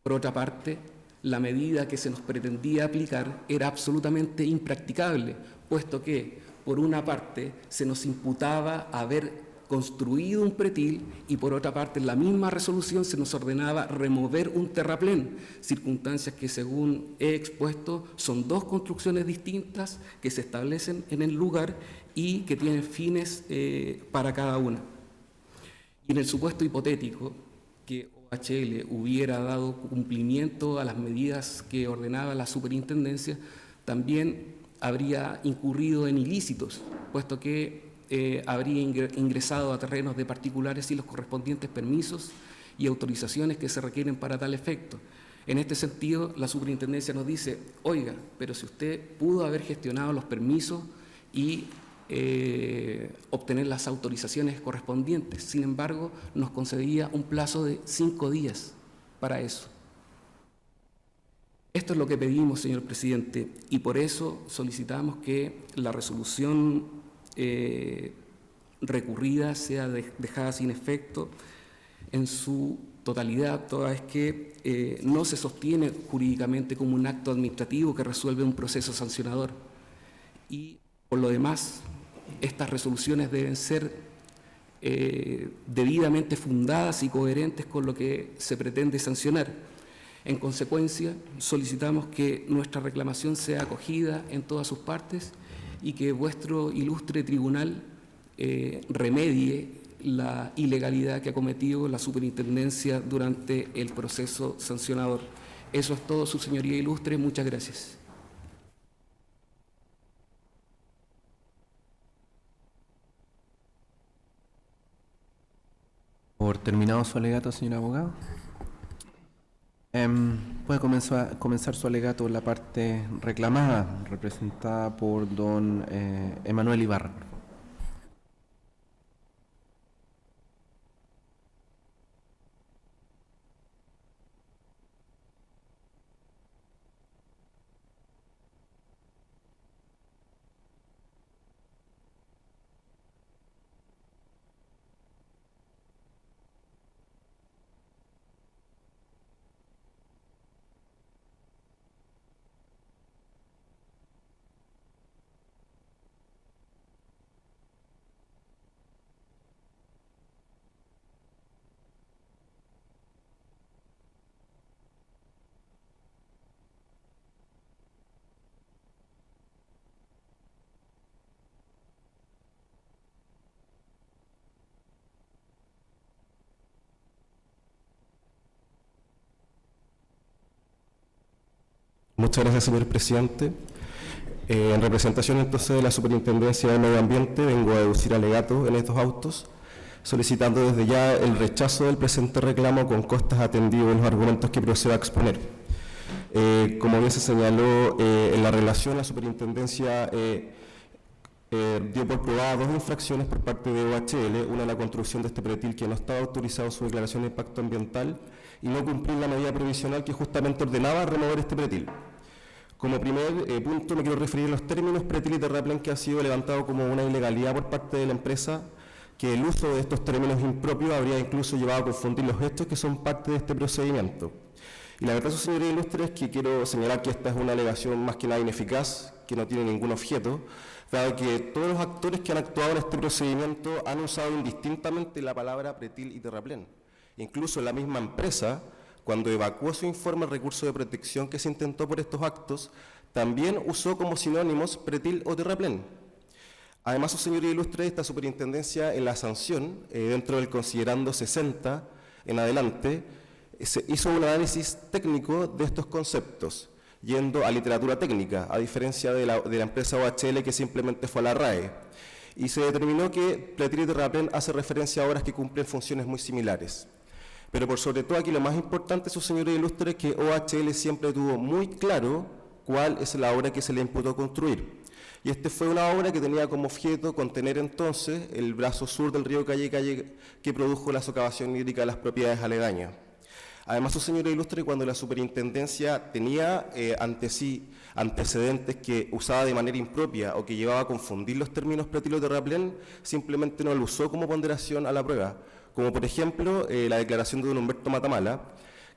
Por otra parte, la medida que se nos pretendía aplicar era absolutamente impracticable, puesto que, por una parte, se nos imputaba haber construido un pretil y por otra parte en la misma resolución se nos ordenaba remover un terraplén, circunstancias que según he expuesto son 2 construcciones distintas que se establecen en el lugar y que tienen fines para cada una. Y en el supuesto hipotético que OHL hubiera dado cumplimiento a las medidas que ordenaba la superintendencia, también habría incurrido en ilícitos, puesto que habría ingresado a terrenos de particulares sin los correspondientes permisos y autorizaciones que se requieren para tal efecto. En este sentido, la superintendencia nos dice, oiga, pero si usted pudo haber gestionado los permisos y obtener las autorizaciones correspondientes, sin embargo, nos concedía un plazo de 5 días para eso. Esto es lo que pedimos, señor presidente, y por eso solicitamos que la resolución recurrida sea dejada sin efecto en su totalidad, toda vez que no se sostiene jurídicamente como un acto administrativo que resuelve un proceso sancionador. Y por lo demás, estas resoluciones deben ser debidamente fundadas y coherentes con lo que se pretende sancionar. En consecuencia, solicitamos que nuestra reclamación sea acogida en todas sus partes y que vuestro ilustre tribunal remedie la ilegalidad que ha cometido la superintendencia durante el proceso sancionador. Eso es todo, su señoría ilustre. Muchas gracias. Por terminado su alegato, señor abogado. Puede comenzar su alegato la parte reclamada, representada por don Emanuel Ibarra. Muchas gracias, señor presidente. En representación entonces de la Superintendencia de Medio Ambiente, vengo a deducir alegato en estos autos, solicitando desde ya el rechazo del presente reclamo con costas atendidos en los argumentos que procedo a exponer. Como bien se señaló en la relación, la Superintendencia dio por probada 2 infracciones por parte de OHL, una la construcción de este pretil que no estaba autorizado en su declaración de impacto ambiental y no cumplir la medida provisional que justamente ordenaba remover este pretil. Como primer punto me quiero referir a los términos pretil y terraplén, que ha sido levantado como una ilegalidad por parte de la empresa, que el uso de estos términos impropios habría incluso llevado a confundir los hechos que son parte de este procedimiento. Y la verdad, su señoría ilustre, es que quiero señalar que esta es una alegación más que nada ineficaz, que no tiene ningún objeto, dado que todos los actores que han actuado en este procedimiento han usado indistintamente la palabra pretil y terraplén. Incluso la misma empresa, cuando evacuó su informe el recurso de protección que se intentó por estos actos, también usó como sinónimos pretil o terraplén. Además, su señoría ilustre, esta superintendencia en la sanción, dentro del considerando 60 en adelante, se hizo un análisis técnico de estos conceptos, yendo a literatura técnica, a diferencia de la empresa OHL, que simplemente fue a la RAE. Y se determinó que pretil y terraplén hace referencia a obras que cumplen funciones muy similares. Pero por sobre todo aquí lo más importante, su señoría ilustre, es que OHL siempre tuvo muy claro cuál es la obra que se le imputó construir. Y esta fue una obra que tenía como objeto contener entonces el brazo sur del río Calle que produjo la socavación hídrica de las propiedades aledañas. Además, su señoría ilustre, cuando la superintendencia tenía ante sí antecedentes que usaba de manera impropia o que llevaba a confundir los términos pretil o terraplén, simplemente no lo usó como ponderación a la prueba, como por ejemplo la declaración de don Humberto Matamala,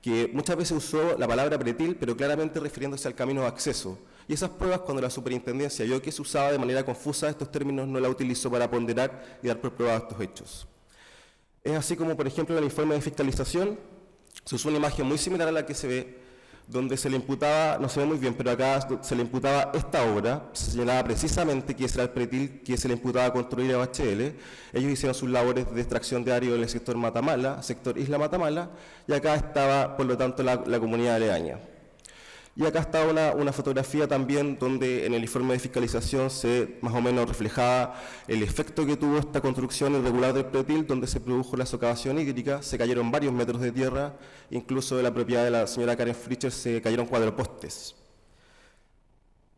que muchas veces usó la palabra pretil, pero claramente refiriéndose al camino de acceso. Y esas pruebas, cuando la superintendencia vio que se usaba de manera confusa estos términos, no la utilizó para ponderar y dar por probados estos hechos. Es así como, por ejemplo, en el informe de fiscalización, se usó una imagen muy similar a la que se ve, donde se le imputaba, no se ve muy bien, pero acá se le imputaba esta obra, se señalaba precisamente que ese era el pretil que se le imputaba construir a OHL. Ellos hicieron sus labores de extracción de árido en el sector Matamala, sector Isla Matamala, y acá estaba, por lo tanto, la comunidad aledaña. Y acá está una fotografía también donde en el informe de fiscalización se más o menos reflejaba el efecto que tuvo esta construcción irregular del pretil, donde se produjo la socavación hídrica, se cayeron varios metros de tierra, incluso de la propiedad de la señora Karen Fritcher se cayeron cuadropostes.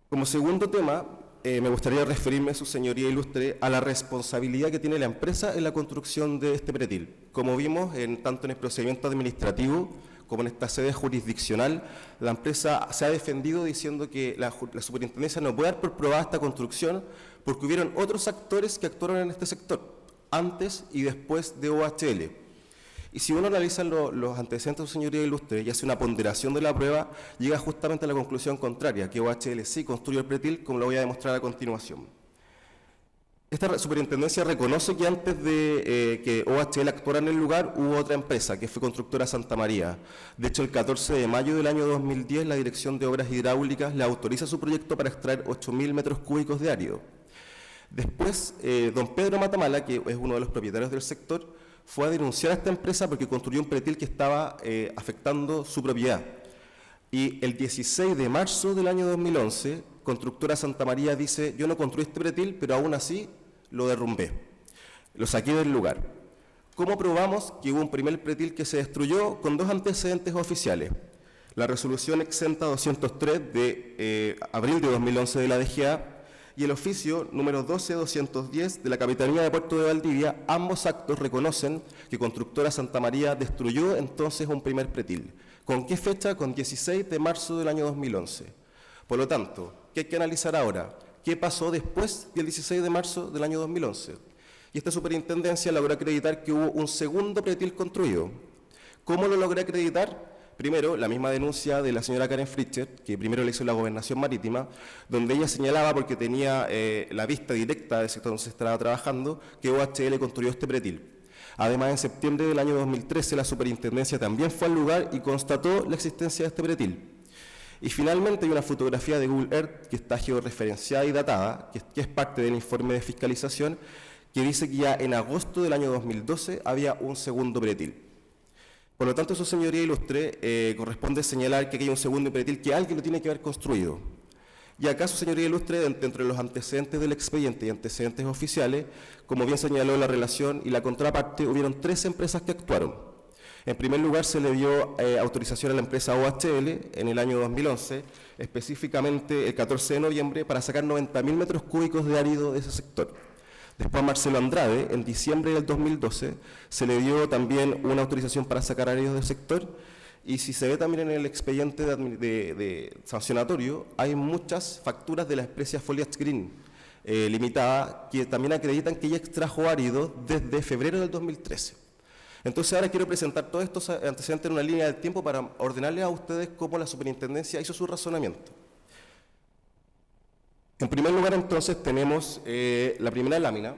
Como segundo tema, me gustaría referirme, su señoría ilustre, a la responsabilidad que tiene la empresa en la construcción de este pretil. Como vimos, tanto en el procedimiento administrativo como en esta sede jurisdiccional, la empresa se ha defendido diciendo que la superintendencia no puede dar por probada esta construcción porque hubieron otros actores que actuaron en este sector, antes y después de OHL. Y si uno analiza los antecedentes de su señoría ilustre y hace una ponderación de la prueba, llega justamente a la conclusión contraria, que OHL sí construyó el pretil, como lo voy a demostrar a continuación. Esta superintendencia reconoce que antes de que OHL actuara en el lugar, hubo otra empresa, que fue Constructora Santa María. De hecho, el 14 de mayo del año 2010, la Dirección de Obras Hidráulicas le autoriza su proyecto para extraer 8.000 metros cúbicos de árido. Después, don Pedro Matamala, que es uno de los propietarios del sector, fue a denunciar a esta empresa porque construyó un pretil que estaba afectando su propiedad. Y el 16 de marzo del año 2011, Constructora Santa María dice: yo no construí este pretil, pero aún así lo derrumbé, lo saqué del lugar. ¿Cómo probamos que hubo un primer pretil que se destruyó? Con 2 antecedentes oficiales. La resolución exenta 203 de abril de 2011 de la DGA y el oficio número 12-210 de la Capitanía de Puerto de Valdivia. Ambos actos reconocen que Constructora Santa María destruyó entonces un primer pretil. ¿Con qué fecha? Con 16 de marzo del año 2011. Por lo tanto, ¿qué hay que analizar ahora? ¿Qué pasó después del 16 de marzo del año 2011? Y esta superintendencia logró acreditar que hubo un segundo pretil construido. ¿Cómo lo logró acreditar? Primero, la misma denuncia de la señora Karen Fritcher, que primero le hizo la Gobernación Marítima, donde ella señalaba, porque tenía la vista directa del sector donde se estaba trabajando, que OHL construyó este pretil. Además, en septiembre del año 2013, la superintendencia también fue al lugar y constató la existencia de este pretil. Y finalmente hay una fotografía de Google Earth que está georreferenciada y datada, que es parte del informe de fiscalización, que dice que ya en agosto del año 2012 había un segundo pretil. Por lo tanto, su señoría ilustre, corresponde señalar que aquí hay un segundo pretil que alguien lo tiene que haber construido. Y acá, su señoría ilustre, dentro de los antecedentes del expediente y antecedentes oficiales, como bien señaló la relación y la contraparte, hubieron 3 empresas que actuaron. En primer lugar, se le dio autorización a la empresa OHL en el año 2011, específicamente el 14 de noviembre, para sacar 90.000 metros cúbicos de árido de ese sector. Después a Marcelo Andrade, en diciembre del 2012, se le dio también una autorización para sacar áridos del sector, y si se ve también en el expediente de sancionatorio, hay muchas facturas de la empresa Foliage Green Limitada, que también acreditan que ya extrajo áridos desde febrero del 2013. Entonces ahora quiero presentar todos estos antecedentes en una línea del tiempo para ordenarles a ustedes cómo la superintendencia hizo su razonamiento. En primer lugar, entonces, tenemos la primera lámina,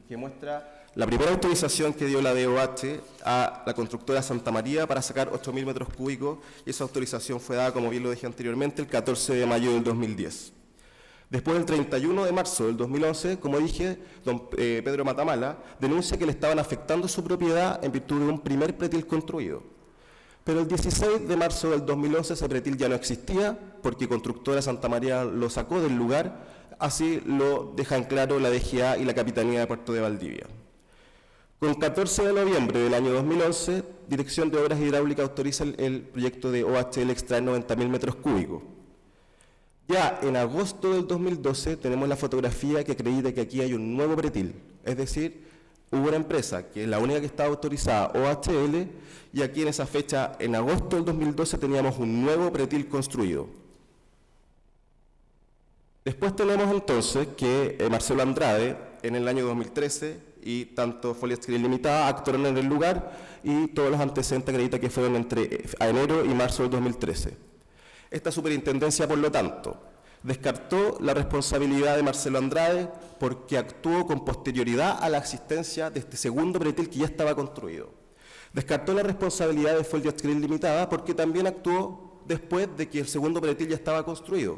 que muestra la primera autorización que dio la DOH a la constructora Santa María para sacar 8.000 metros cúbicos, y esa autorización fue dada, como bien lo dije anteriormente, el 14 de mayo del 2010. Después, el 31 de marzo del 2011, como dije, don Pedro Matamala denuncia que le estaban afectando su propiedad en virtud de un primer pretil construido. Pero el 16 de marzo del 2011 ese pretil ya no existía, porque Constructora Santa María lo sacó del lugar, así lo dejan claro la DGA y la Capitanía de Puerto de Valdivia. Con 14 de noviembre del año 2011, Dirección de Obras Hidráulicas autoriza el proyecto de OHL extraer 90.000 metros cúbicos. Ya en agosto del 2012 tenemos la fotografía que acredita que aquí hay un nuevo pretil, es decir, hubo una empresa que es la única que estaba autorizada, OHL, y aquí en esa fecha, en agosto del 2012, teníamos un nuevo pretil construido. Después tenemos entonces que Marcelo Andrade, en el año 2013, y tanto Foliage Green Limitada actuaron en el lugar, y todos los antecedentes acreditan que fueron entre enero y marzo del 2013. Esta superintendencia, por lo tanto, descartó la responsabilidad de Marcelo Andrade porque actuó con posterioridad a la existencia de este segundo pretil que ya estaba construido. Descartó la responsabilidad de Foliage Green Limitada porque también actuó después de que el segundo pretil ya estaba construido.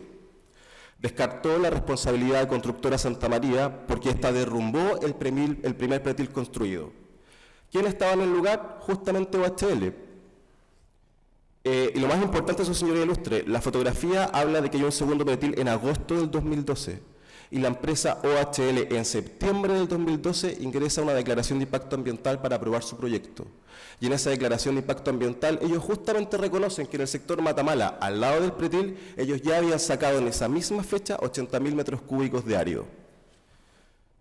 Descartó la responsabilidad de Constructora Santa María porque ésta derrumbó el primer pretil construido. ¿Quién estaba en el lugar? Justamente OHL. Y lo más importante, eso, señoría ilustre, la fotografía habla de que hay un segundo pretil en agosto del 2012 y la empresa OHL en septiembre del 2012 ingresa una declaración de impacto ambiental para aprobar su proyecto. Y en esa declaración de impacto ambiental ellos justamente reconocen que en el sector Matamala, al lado del pretil, ellos ya habían sacado en esa misma fecha 80.000 metros cúbicos de árido.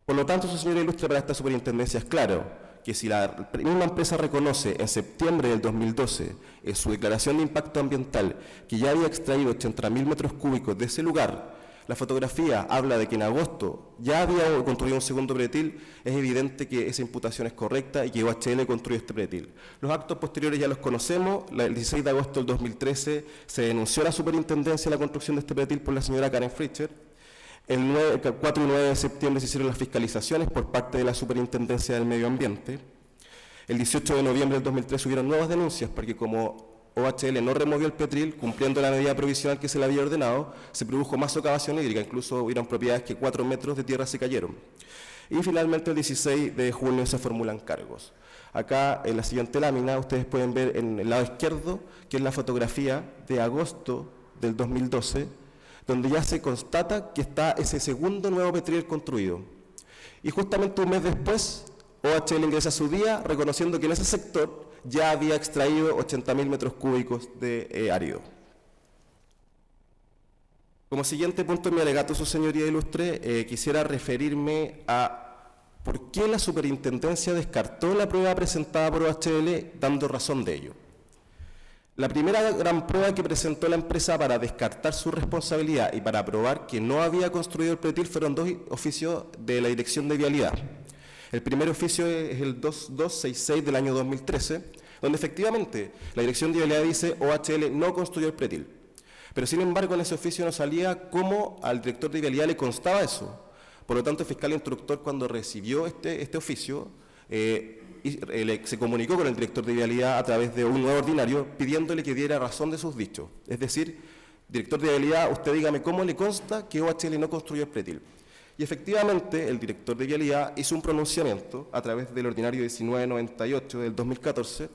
Por lo tanto, su señoría ilustre, para esta superintendencia es claro que si la misma empresa reconoce en septiembre del 2012 en su declaración de impacto ambiental que ya había extraído 80.000 metros cúbicos de ese lugar, la fotografía habla de que en agosto ya había construido un segundo pretil, es evidente que esa imputación es correcta y que OHL construyó este pretil. Los actos posteriores ya los conocemos. El 16 de agosto del 2013 se denunció a la superintendencia la construcción de este pretil por la señora Karen Fritcher. El 4 y 9 de septiembre se hicieron las fiscalizaciones por parte de la Superintendencia del Medio Ambiente. El 18 de noviembre del 2003 hubieron nuevas denuncias porque como OHL no removió el pretil, cumpliendo la medida provisional que se le había ordenado, se produjo más socavación hídrica, incluso hubieron propiedades que 4 metros de tierra se cayeron. Y finalmente el 16 de junio se formulan cargos. Acá en la siguiente lámina ustedes pueden ver en el lado izquierdo, que es la fotografía de agosto del 2012, donde ya se constata que está ese segundo nuevo pretil construido. Y justamente un mes después, OHL ingresa a su día reconociendo que en ese sector ya había extraído 80.000 metros cúbicos de árido. Como siguiente punto en mi alegato, su señoría ilustre, quisiera referirme a por qué la superintendencia descartó la prueba presentada por OHL dando razón de ello. La primera gran prueba que presentó la empresa para descartar su responsabilidad y para probar que no había construido el pretil fueron dos oficios de la Dirección de Vialidad. El primer oficio es el 2266 del año 2013, donde efectivamente la Dirección de Vialidad dice OHL no construyó el pretil. Pero sin embargo en ese oficio no salía cómo al director de Vialidad le constaba eso. Por lo tanto, el fiscal instructor, cuando recibió este oficio, se comunicó con el director de Vialidad a través de un nuevo ordinario pidiéndole que diera razón de sus dichos. Es decir, director de Vialidad, usted dígame cómo le consta que OHL no construyó el pretil. Y efectivamente, el director de Vialidad hizo un pronunciamiento a través del ordinario 1998 del 2014.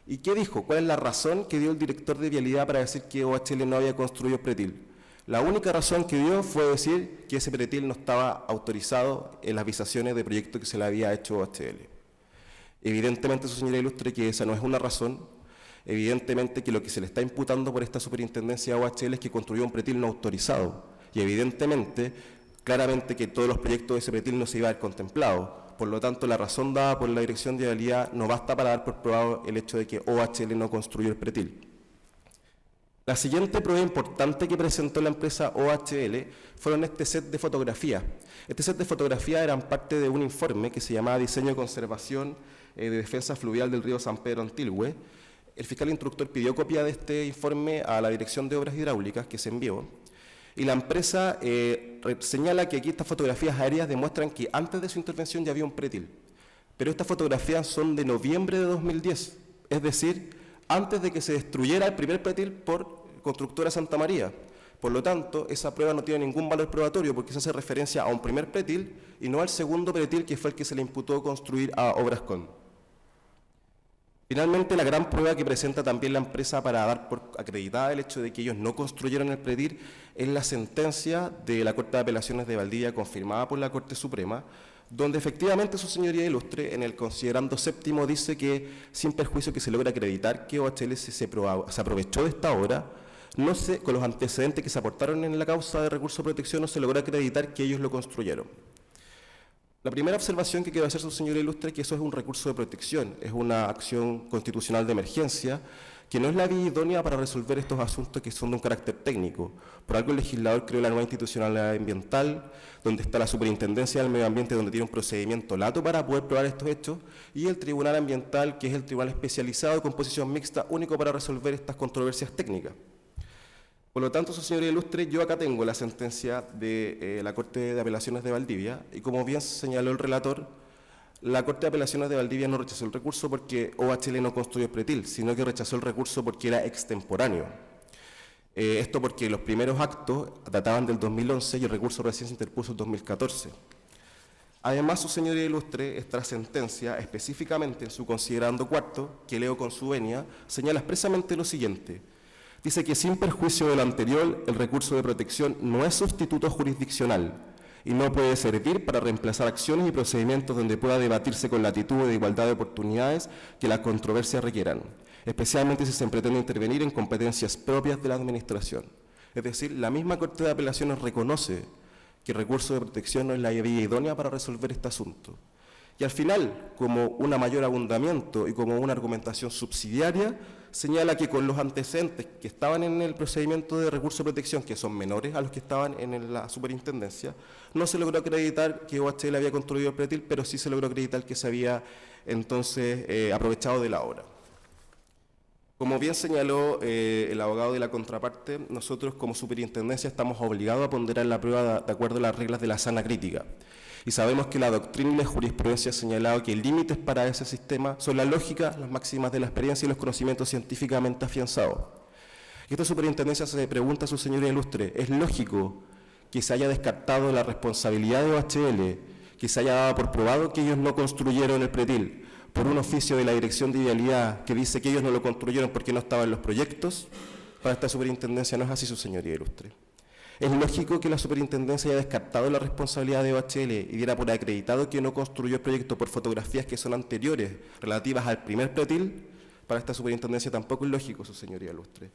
¿Y qué dijo? ¿Cuál es la razón que dio el director de Vialidad para decir que OHL no había construido el pretil? La única razón que dio fue decir que ese pretil no estaba autorizado en las visaciones de proyecto que se le había hecho a OHL. Evidentemente, su señoría ilustre, que esa no es una razón. Evidentemente que lo que se le está imputando por esta superintendencia de OHL es que construyó un pretil no autorizado. Y evidentemente, claramente que todos los proyectos de ese pretil no se iban a ver contemplados. Por lo tanto, la razón dada por la Dirección de Vialidad no basta para dar por probado el hecho de que OHL no construyó el pretil. La siguiente prueba importante que presentó la empresa OHL fueron este set de fotografías. Este set de fotografías eran parte de un informe que se llamaba Diseño y Conservación de Defensa Fluvial del río San Pedro Antilhue. El fiscal instructor pidió copia de este informe a la Dirección de Obras Hidráulicas, que se envió, y la empresa señala que aquí estas fotografías aéreas demuestran que antes de su intervención ya había un pretil. Pero estas fotografías son de noviembre de 2010, es decir, antes de que se destruyera el primer pretil por Constructora Santa María. Por lo tanto, esa prueba no tiene ningún valor probatorio porque se hace referencia a un primer pretil y no al segundo pretil, que fue el que se le imputó construir a Obrascon. Finalmente, la gran prueba que presenta también la empresa para dar por acreditada el hecho de que ellos no construyeron el pretil es la sentencia de la Corte de Apelaciones de Valdivia confirmada por la Corte Suprema, donde efectivamente su señoría ilustre en el considerando séptimo dice que sin perjuicio que se logra acreditar que OHL se aprovechó de esta obra, con los antecedentes que se aportaron en la causa de recurso de protección no se logró acreditar que ellos lo construyeron. La primera observación que quiero hacer, su señoría ilustre, es que eso es un recurso de protección, es una acción constitucional de emergencia, que no es la vía idónea para resolver estos asuntos que son de un carácter técnico. Por algo el legislador creó la nueva institucionalidad ambiental, donde está la Superintendencia del Medio Ambiente, donde tiene un procedimiento lato para poder probar estos hechos, y el Tribunal Ambiental, que es el tribunal especializado de composición mixta, único para resolver estas controversias técnicas. Por lo tanto, su señoría ilustre, yo acá tengo la sentencia de la Corte de Apelaciones de Valdivia, y como bien señaló el relator, la Corte de Apelaciones de Valdivia no rechazó el recurso porque OHL no construyó el pretil, sino que rechazó el recurso porque era extemporáneo. Esto porque los primeros actos databan del 2011 y el recurso recién se interpuso en 2014. Además, su señoría ilustre, esta sentencia, específicamente en su considerando cuarto, que leo con su venia, señala expresamente lo siguiente. Dice que sin perjuicio de lo anterior, el recurso de protección no es sustituto jurisdiccional y no puede servir para reemplazar acciones y procedimientos donde pueda debatirse con latitud de igualdad de oportunidades que las controversias requieran, especialmente si se pretende intervenir en competencias propias de la Administración. Es decir, la misma Corte de Apelaciones reconoce que el recurso de protección no es la vía idónea para resolver este asunto. Y al final, como un mayor abundamiento y como una argumentación subsidiaria, señala que con los antecedentes que estaban en el procedimiento de recurso de protección, que son menores a los que estaban en la superintendencia, no se logró acreditar que OHL había construido el pretil, pero sí se logró acreditar que se había entonces aprovechado de la obra. Como bien señaló el abogado de la contraparte, nosotros como superintendencia estamos obligados a ponderar la prueba de acuerdo a las reglas de la sana crítica. Y sabemos que la doctrina y la jurisprudencia han señalado que límites para ese sistema son la lógica, las máximas de la experiencia y los conocimientos científicamente afianzados. Y esta superintendencia se pregunta a su señoría ilustre, ¿es lógico que se haya descartado la responsabilidad de OHL, que se haya dado por probado que ellos no construyeron el pretil, por un oficio de la Dirección de Vialidad que dice que ellos no lo construyeron porque no estaban en los proyectos? Para esta superintendencia no es así, su señoría ilustre. Es lógico que la superintendencia haya descartado la responsabilidad de OHL y diera por acreditado que no construyó el proyecto por fotografías que son anteriores, relativas al primer pretil. Para esta superintendencia tampoco es lógico, su señoría ilustre.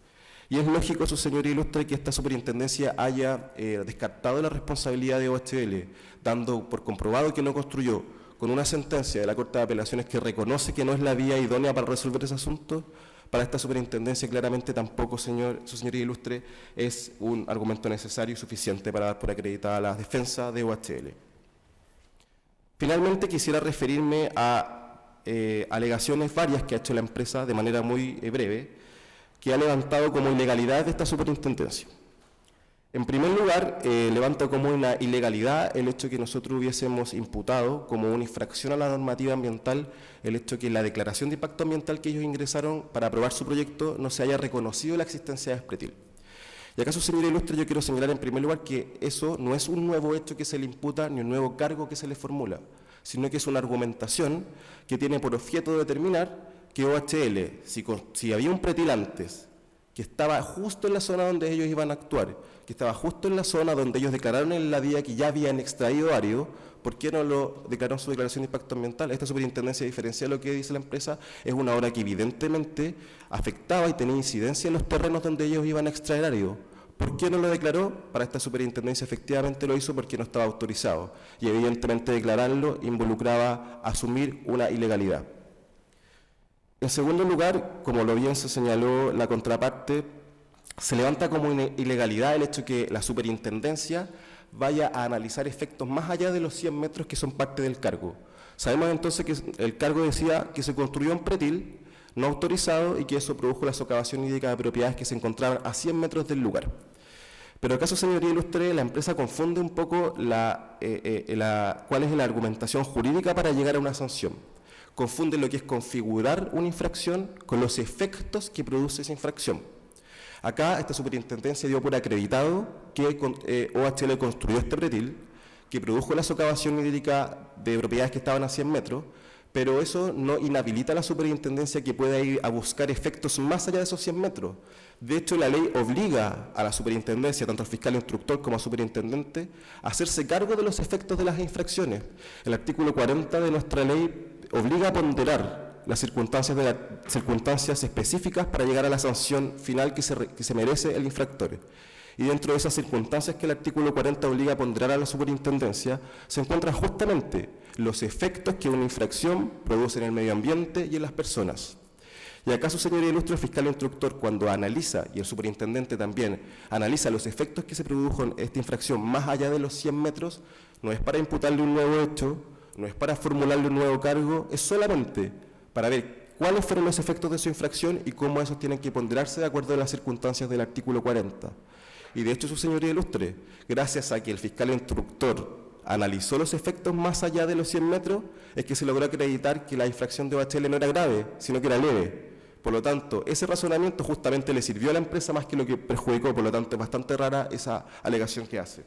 Y es lógico, su señoría ilustre, que esta superintendencia haya descartado la responsabilidad de OHL, dando por comprobado que no construyó, con una sentencia de la Corte de Apelaciones que reconoce que no es la vía idónea para resolver ese asunto. Para esta superintendencia claramente tampoco, su señoría ilustre, es un argumento necesario y suficiente para dar por acreditada la defensa de OHL. Finalmente quisiera referirme a alegaciones varias que ha hecho la empresa de manera muy breve, que ha levantado como ilegalidades de esta superintendencia. En primer lugar, levanto como una ilegalidad el hecho que nosotros hubiésemos imputado como una infracción a la normativa ambiental el hecho que en la declaración de impacto ambiental que ellos ingresaron para aprobar su proyecto no se haya reconocido la existencia de pretil. Y acaso, señora ilustre, yo quiero señalar en primer lugar que eso no es un nuevo hecho que se le imputa ni un nuevo cargo que se le formula, sino que es una argumentación que tiene por objeto determinar que OHL, si había un pretil antes que estaba justo en la zona donde ellos iban a actuar, que estaba justo en la zona donde ellos declararon en la vía que ya habían extraído árido, ¿por qué no lo declararon en su declaración de impacto ambiental? Esta superintendencia, a diferencia de lo que dice la empresa, es una obra que evidentemente afectaba y tenía incidencia en los terrenos donde ellos iban a extraer árido. ¿Por qué no lo declaró? Para esta superintendencia efectivamente lo hizo porque no estaba autorizado. Y evidentemente declararlo involucraba asumir una ilegalidad. En segundo lugar, como lo bien se señaló la contraparte, se levanta como una ilegalidad el hecho que la superintendencia vaya a analizar efectos más allá de los 100 metros que son parte del cargo. Sabemos entonces que el cargo decía que se construyó un pretil no autorizado y que eso produjo la socavación hídrica de propiedades que se encontraban a 100 metros del lugar. Pero acaso, señoría ilustre, la empresa confunde un poco cuál es la argumentación jurídica para llegar a una sanción. Confunde lo que es configurar una infracción con los efectos que produce esa infracción. Acá esta superintendencia dio por acreditado que OHL construyó este pretil, que produjo la socavación hídrica de propiedades que estaban a 100 metros, pero eso no inhabilita a la superintendencia que pueda ir a buscar efectos más allá de esos 100 metros. De hecho, la ley obliga a la superintendencia, tanto al fiscal instructor como al superintendente, a hacerse cargo de los efectos de las infracciones. El artículo 40 de nuestra ley obliga a ponderar las circunstancias específicas para llegar a la sanción final que se merece el infractor. Y dentro de esas circunstancias que el artículo 40 obliga a ponderar a la superintendencia, se encuentran justamente los efectos que una infracción produce en el medio ambiente y en las personas. Y acaso, señoría ilustre, el fiscal instructor, cuando analiza, y el superintendente también, analiza los efectos que se produjo en esta infracción más allá de los 100 metros, no es para imputarle un nuevo hecho, no es para formularle un nuevo cargo, es solamente para ver cuáles fueron los efectos de su infracción y cómo esos tienen que ponderarse de acuerdo a las circunstancias del artículo 40. Y de hecho, su señoría ilustre, gracias a que el fiscal instructor analizó los efectos más allá de los 100 metros, es que se logró acreditar que la infracción de OHL no era grave, sino que era leve. Por lo tanto, ese razonamiento justamente le sirvió a la empresa más que lo que perjudicó, por lo tanto es bastante rara esa alegación que hace.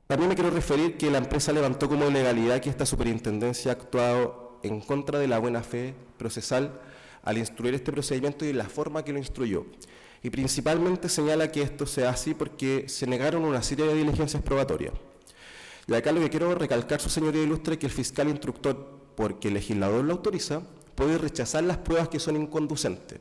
También me quiero referir que la empresa levantó como ilegalidad que esta superintendencia ha actuado en contra de la buena fe procesal al instruir este procedimiento y la forma que lo instruyó. Y principalmente señala que esto sea así porque se negaron una serie de diligencias probatorias. Y acá lo que quiero recalcar, su señoría ilustre, es que el fiscal instructor, porque el legislador lo autoriza, puede rechazar las pruebas que son inconducentes.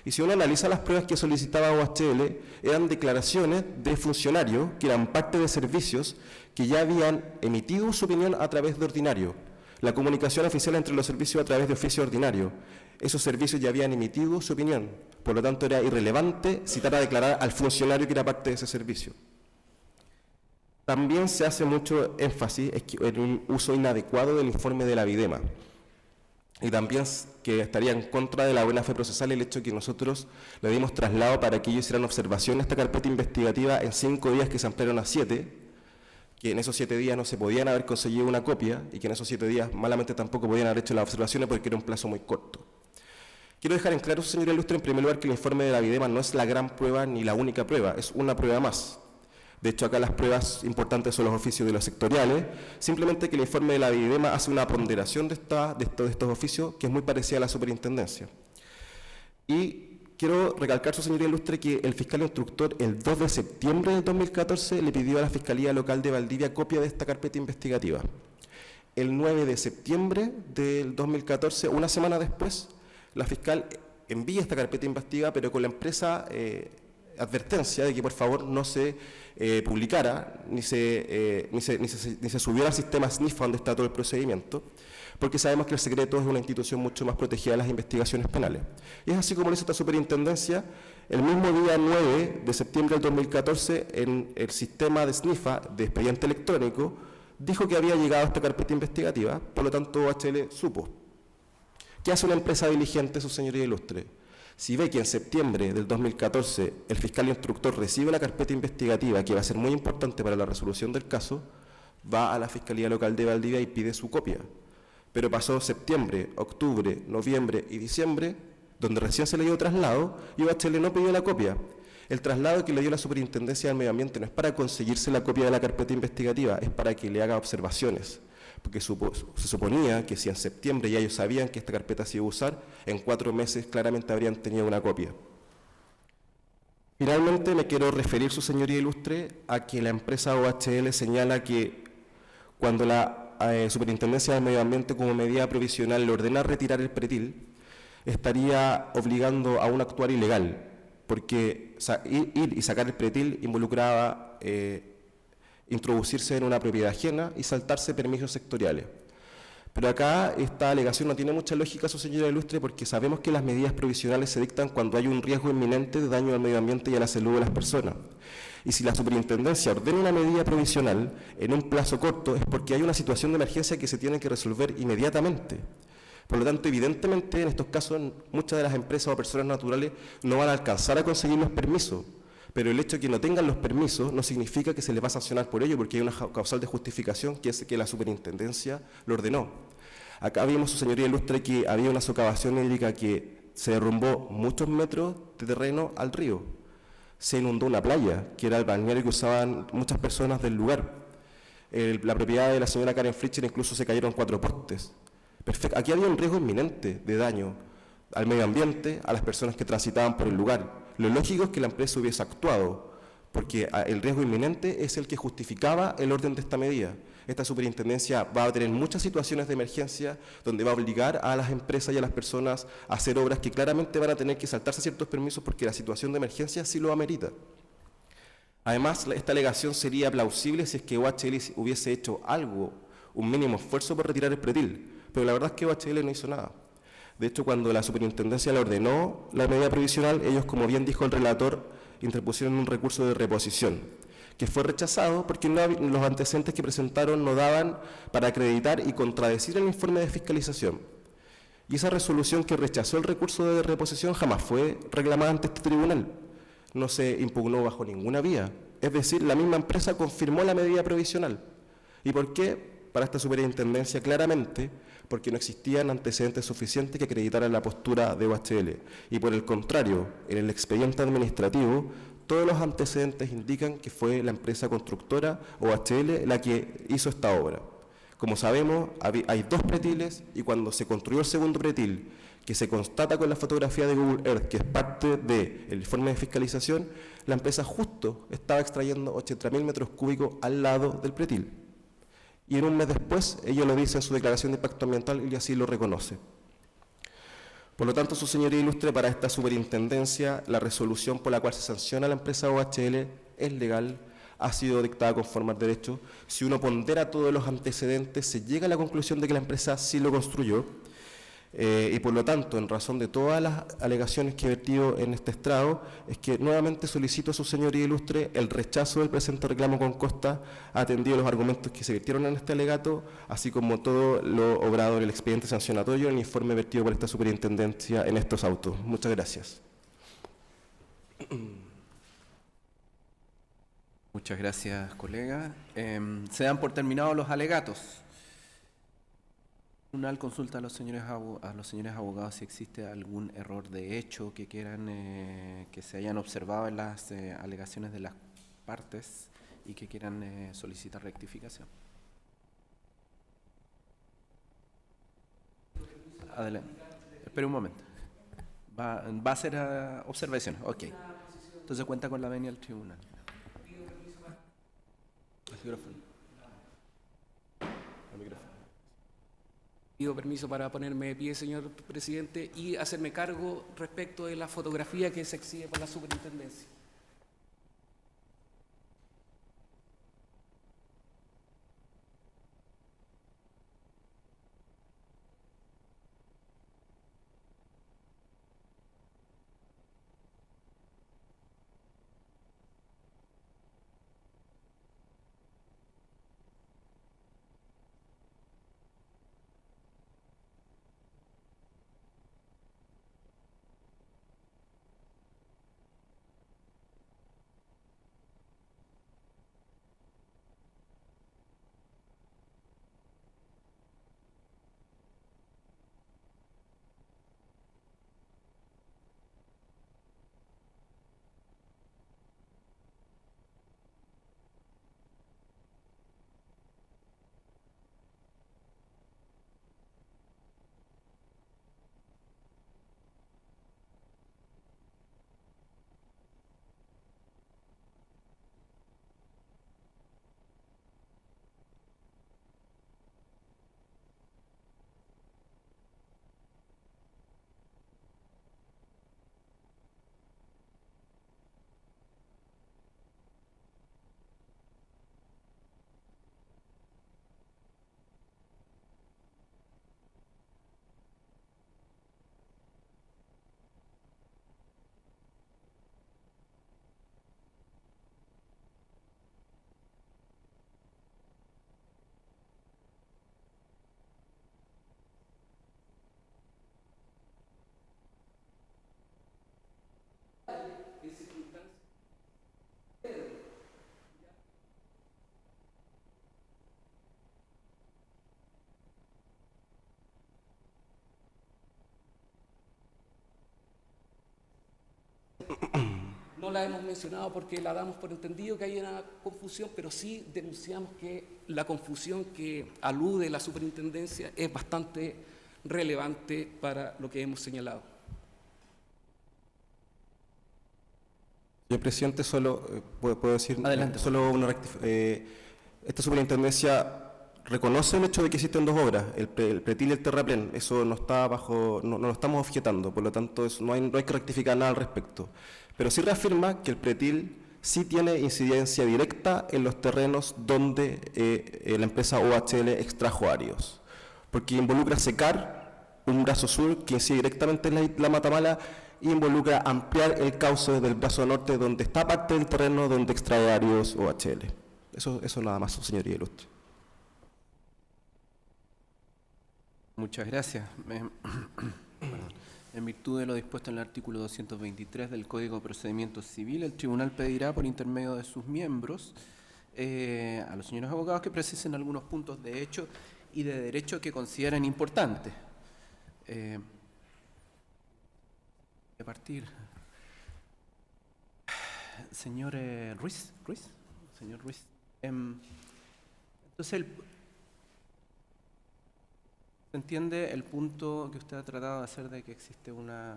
Y si uno analiza las pruebas que solicitaba OHL, eran declaraciones de funcionarios que eran parte de servicios que ya habían emitido su opinión a través de ordinario. La comunicación oficial entre los servicios a través de oficio ordinario. Esos servicios ya habían emitido su opinión. Por lo tanto, era irrelevante citar a declarar al funcionario que era parte de ese servicio. También se hace mucho énfasis en un uso inadecuado del informe de la Videma. Y también que estaría en contra de la buena fe procesal el hecho de que nosotros le dimos traslado para que ellos hicieran observación a esta carpeta investigativa en 5 días que se ampliaron a 7, que en esos 7 días no se podían haber conseguido una copia y que en esos 7 días malamente tampoco podían haber hecho las observaciones porque era un plazo muy corto. Quiero dejar en claro, señora ilustre, en primer lugar que el informe de la Videma no es la gran prueba ni la única prueba, es una prueba más. De hecho, acá las pruebas importantes son los oficios de los sectoriales, simplemente que el informe de la Videma hace una ponderación de estos oficios que es muy parecida a la superintendencia. Y quiero recalcar, su señoría ilustre, que el fiscal instructor el 2 de septiembre del 2014 le pidió a la Fiscalía Local de Valdivia copia de esta carpeta investigativa. El 9 de septiembre del 2014, una semana después, la fiscal envía esta carpeta investigativa, pero con la empresa advertencia de que por favor no se publicara ni se subiera al sistema SNIFA donde está todo el procedimiento, porque sabemos que el secreto es una institución mucho más protegida de las investigaciones penales. Y es así como lo hizo esta superintendencia el mismo día 9 de septiembre del 2014 en el sistema de SNIFA de expediente electrónico, dijo que había llegado esta carpeta investigativa, por lo tanto OHL supo. ¿Qué hace una empresa diligente, su señoría ilustre? Si ve que en septiembre del 2014 el fiscal instructor recibe la carpeta investigativa, que va a ser muy importante para la resolución del caso, va a la Fiscalía Local de Valdivia y pide su copia. Pero pasó septiembre, octubre, noviembre y diciembre, donde recién se le dio traslado, y OHL no pidió la copia. El traslado que le dio la Superintendencia del Medio Ambiente no es para conseguirse la copia de la carpeta investigativa, es para que le haga observaciones, porque se suponía que si en septiembre ya ellos sabían que esta carpeta se iba a usar, en 4 meses claramente habrían tenido una copia. Finalmente, me quiero referir, su señoría ilustre, a que la empresa OHL señala que cuando la Superintendencia del Medio Ambiente, como medida provisional, le ordena retirar el pretil, estaría obligando a un actuar ilegal, porque ir y sacar el pretil involucraba introducirse en una propiedad ajena y saltarse permisos sectoriales. Pero acá esta alegación no tiene mucha lógica, su señoría ilustre, porque sabemos que las medidas provisionales se dictan cuando hay un riesgo inminente de daño al medio ambiente y a la salud de las personas. Y si la superintendencia ordena una medida provisional en un plazo corto, es porque hay una situación de emergencia que se tiene que resolver inmediatamente. Por lo tanto, evidentemente, en estos casos, muchas de las empresas o personas naturales no van a alcanzar a conseguir los permisos. Pero el hecho de que no tengan los permisos no significa que se les va a sancionar por ello, porque hay una causal de justificación que es que la superintendencia lo ordenó. Acá vimos, su señoría ilustre, que había una socavación hídrica que se derrumbó muchos metros de terreno al río. Se inundó una playa, que era el balneario que usaban muchas personas del lugar. La propiedad de la señora Karen Fletcher incluso se cayeron 4 postes. Perfecto. Aquí había un riesgo inminente de daño al medio ambiente, a las personas que transitaban por el lugar. Lo lógico es que la empresa hubiese actuado, porque el riesgo inminente es el que justificaba el orden de esta medida. Esta superintendencia va a tener muchas situaciones de emergencia donde va a obligar a las empresas y a las personas a hacer obras que claramente van a tener que saltarse ciertos permisos porque la situación de emergencia sí lo amerita. Además, esta alegación sería plausible si es que OHL hubiese hecho algo, un mínimo esfuerzo por retirar el pretil, pero la verdad es que OHL no hizo nada. De hecho, cuando la superintendencia le ordenó la medida provisional, ellos, como bien dijo el relator, interpusieron un recurso de reposición, que fue rechazado porque los antecedentes que presentaron no daban para acreditar y contradecir el informe de fiscalización. Y esa resolución que rechazó el recurso de reposición jamás fue reclamada ante este tribunal. No se impugnó bajo ninguna vía. Es decir, la misma empresa confirmó la medida provisional. ¿Y por qué? Para esta superintendencia, claramente, porque no existían antecedentes suficientes que acreditaran la postura de OHL. Y por el contrario, en el expediente administrativo, todos los antecedentes indican que fue la empresa constructora OHL la que hizo esta obra. Como sabemos, hay 2 pretiles y cuando se construyó el segundo pretil, que se constata con la fotografía de Google Earth, que es parte del informe de fiscalización, la empresa justo estaba extrayendo 80.000 metros cúbicos al lado del pretil. Y en un mes después, ello lo dice en su declaración de impacto ambiental y así lo reconoce. Por lo tanto, su señoría ilustre, para esta superintendencia, la resolución por la cual se sanciona a la empresa OHL es legal, ha sido dictada conforme al derecho. Si uno pondera todos los antecedentes, se llega a la conclusión de que la empresa sí lo construyó. Y por lo tanto, en razón de todas las alegaciones que he vertido en este estrado, es que nuevamente solicito a su señoría ilustre el rechazo del presente reclamo con costa, atendido los argumentos que se vertieron en este alegato, así como todo lo obrado en el expediente sancionatorio en el informe vertido por esta superintendencia en estos autos. Muchas gracias. Muchas gracias, colega. Se dan por terminados los alegatos. El tribunal consulta a los señores abogados si existe algún error de hecho que quieran que se hayan observado en las alegaciones de las partes y que quieran solicitar rectificación. Adelante. Espere un momento. Va a hacer observaciones. Ok. Entonces cuenta con la venia del tribunal. El micrófono. El micrófono. Pido permiso para ponerme de pie, señor presidente, y hacerme cargo respecto de la fotografía que se exhibe por la superintendencia. No la hemos mencionado porque la damos por entendido que hay una confusión, pero sí denunciamos que la confusión que alude la superintendencia es bastante relevante para lo que hemos señalado. Señor presidente, solo puedo decir Adelante. solo una esta superintendencia reconoce el hecho de que existen dos obras, el pretil y el terraplén. Eso no está bajo, no lo estamos objetando, por lo tanto no hay que rectificar nada al respecto. Pero sí reafirma que el pretil sí tiene incidencia directa en los terrenos donde la empresa OHL extrajo áridos, porque involucra secar un brazo sur que incide directamente en la isla Matamala y involucra ampliar el cauce desde el brazo norte donde está parte del terreno donde extrae áridos OHL. Eso nada más, señoría ilustre. Muchas gracias. En virtud de lo dispuesto en el artículo 223 del Código de Procedimiento Civil, el Tribunal pedirá por intermedio de sus miembros a los señores abogados que precisen algunos puntos de hecho y de derecho que consideren importantes. A partir. Señor Ruiz. Señor Ruiz. Entonces, ¿se entiende el punto que usted ha tratado de hacer de que existe una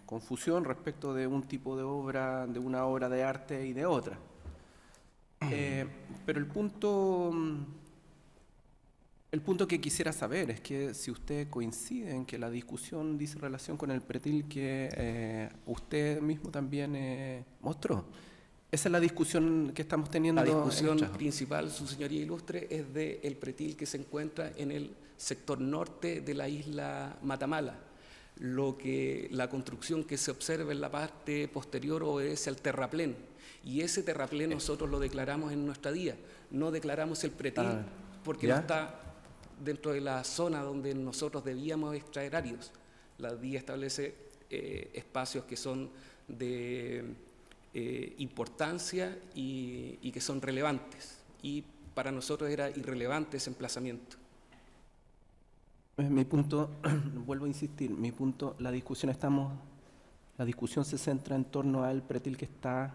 confusión respecto de un tipo de obra, de una obra de arte y de otra? Pero el punto que quisiera saber es que si usted coincide en que la discusión dice relación con el pretil que usted mismo también mostró. Esa es la discusión que estamos teniendo. La discusión principal, su señoría ilustre, es del pretil que se encuentra en el sector norte de la isla Matamala. La construcción que se observa en la parte posterior obedece al terraplén. Y ese terraplén nosotros lo declaramos en nuestra DIA. No declaramos el pretil porque no está dentro de la zona donde nosotros debíamos extraer áridos. La DIA establece espacios que son de importancia y que son relevantes, y para nosotros era irrelevante ese emplazamiento. Mi punto, vuelvo a insistir, la discusión se centra en torno al pretil que está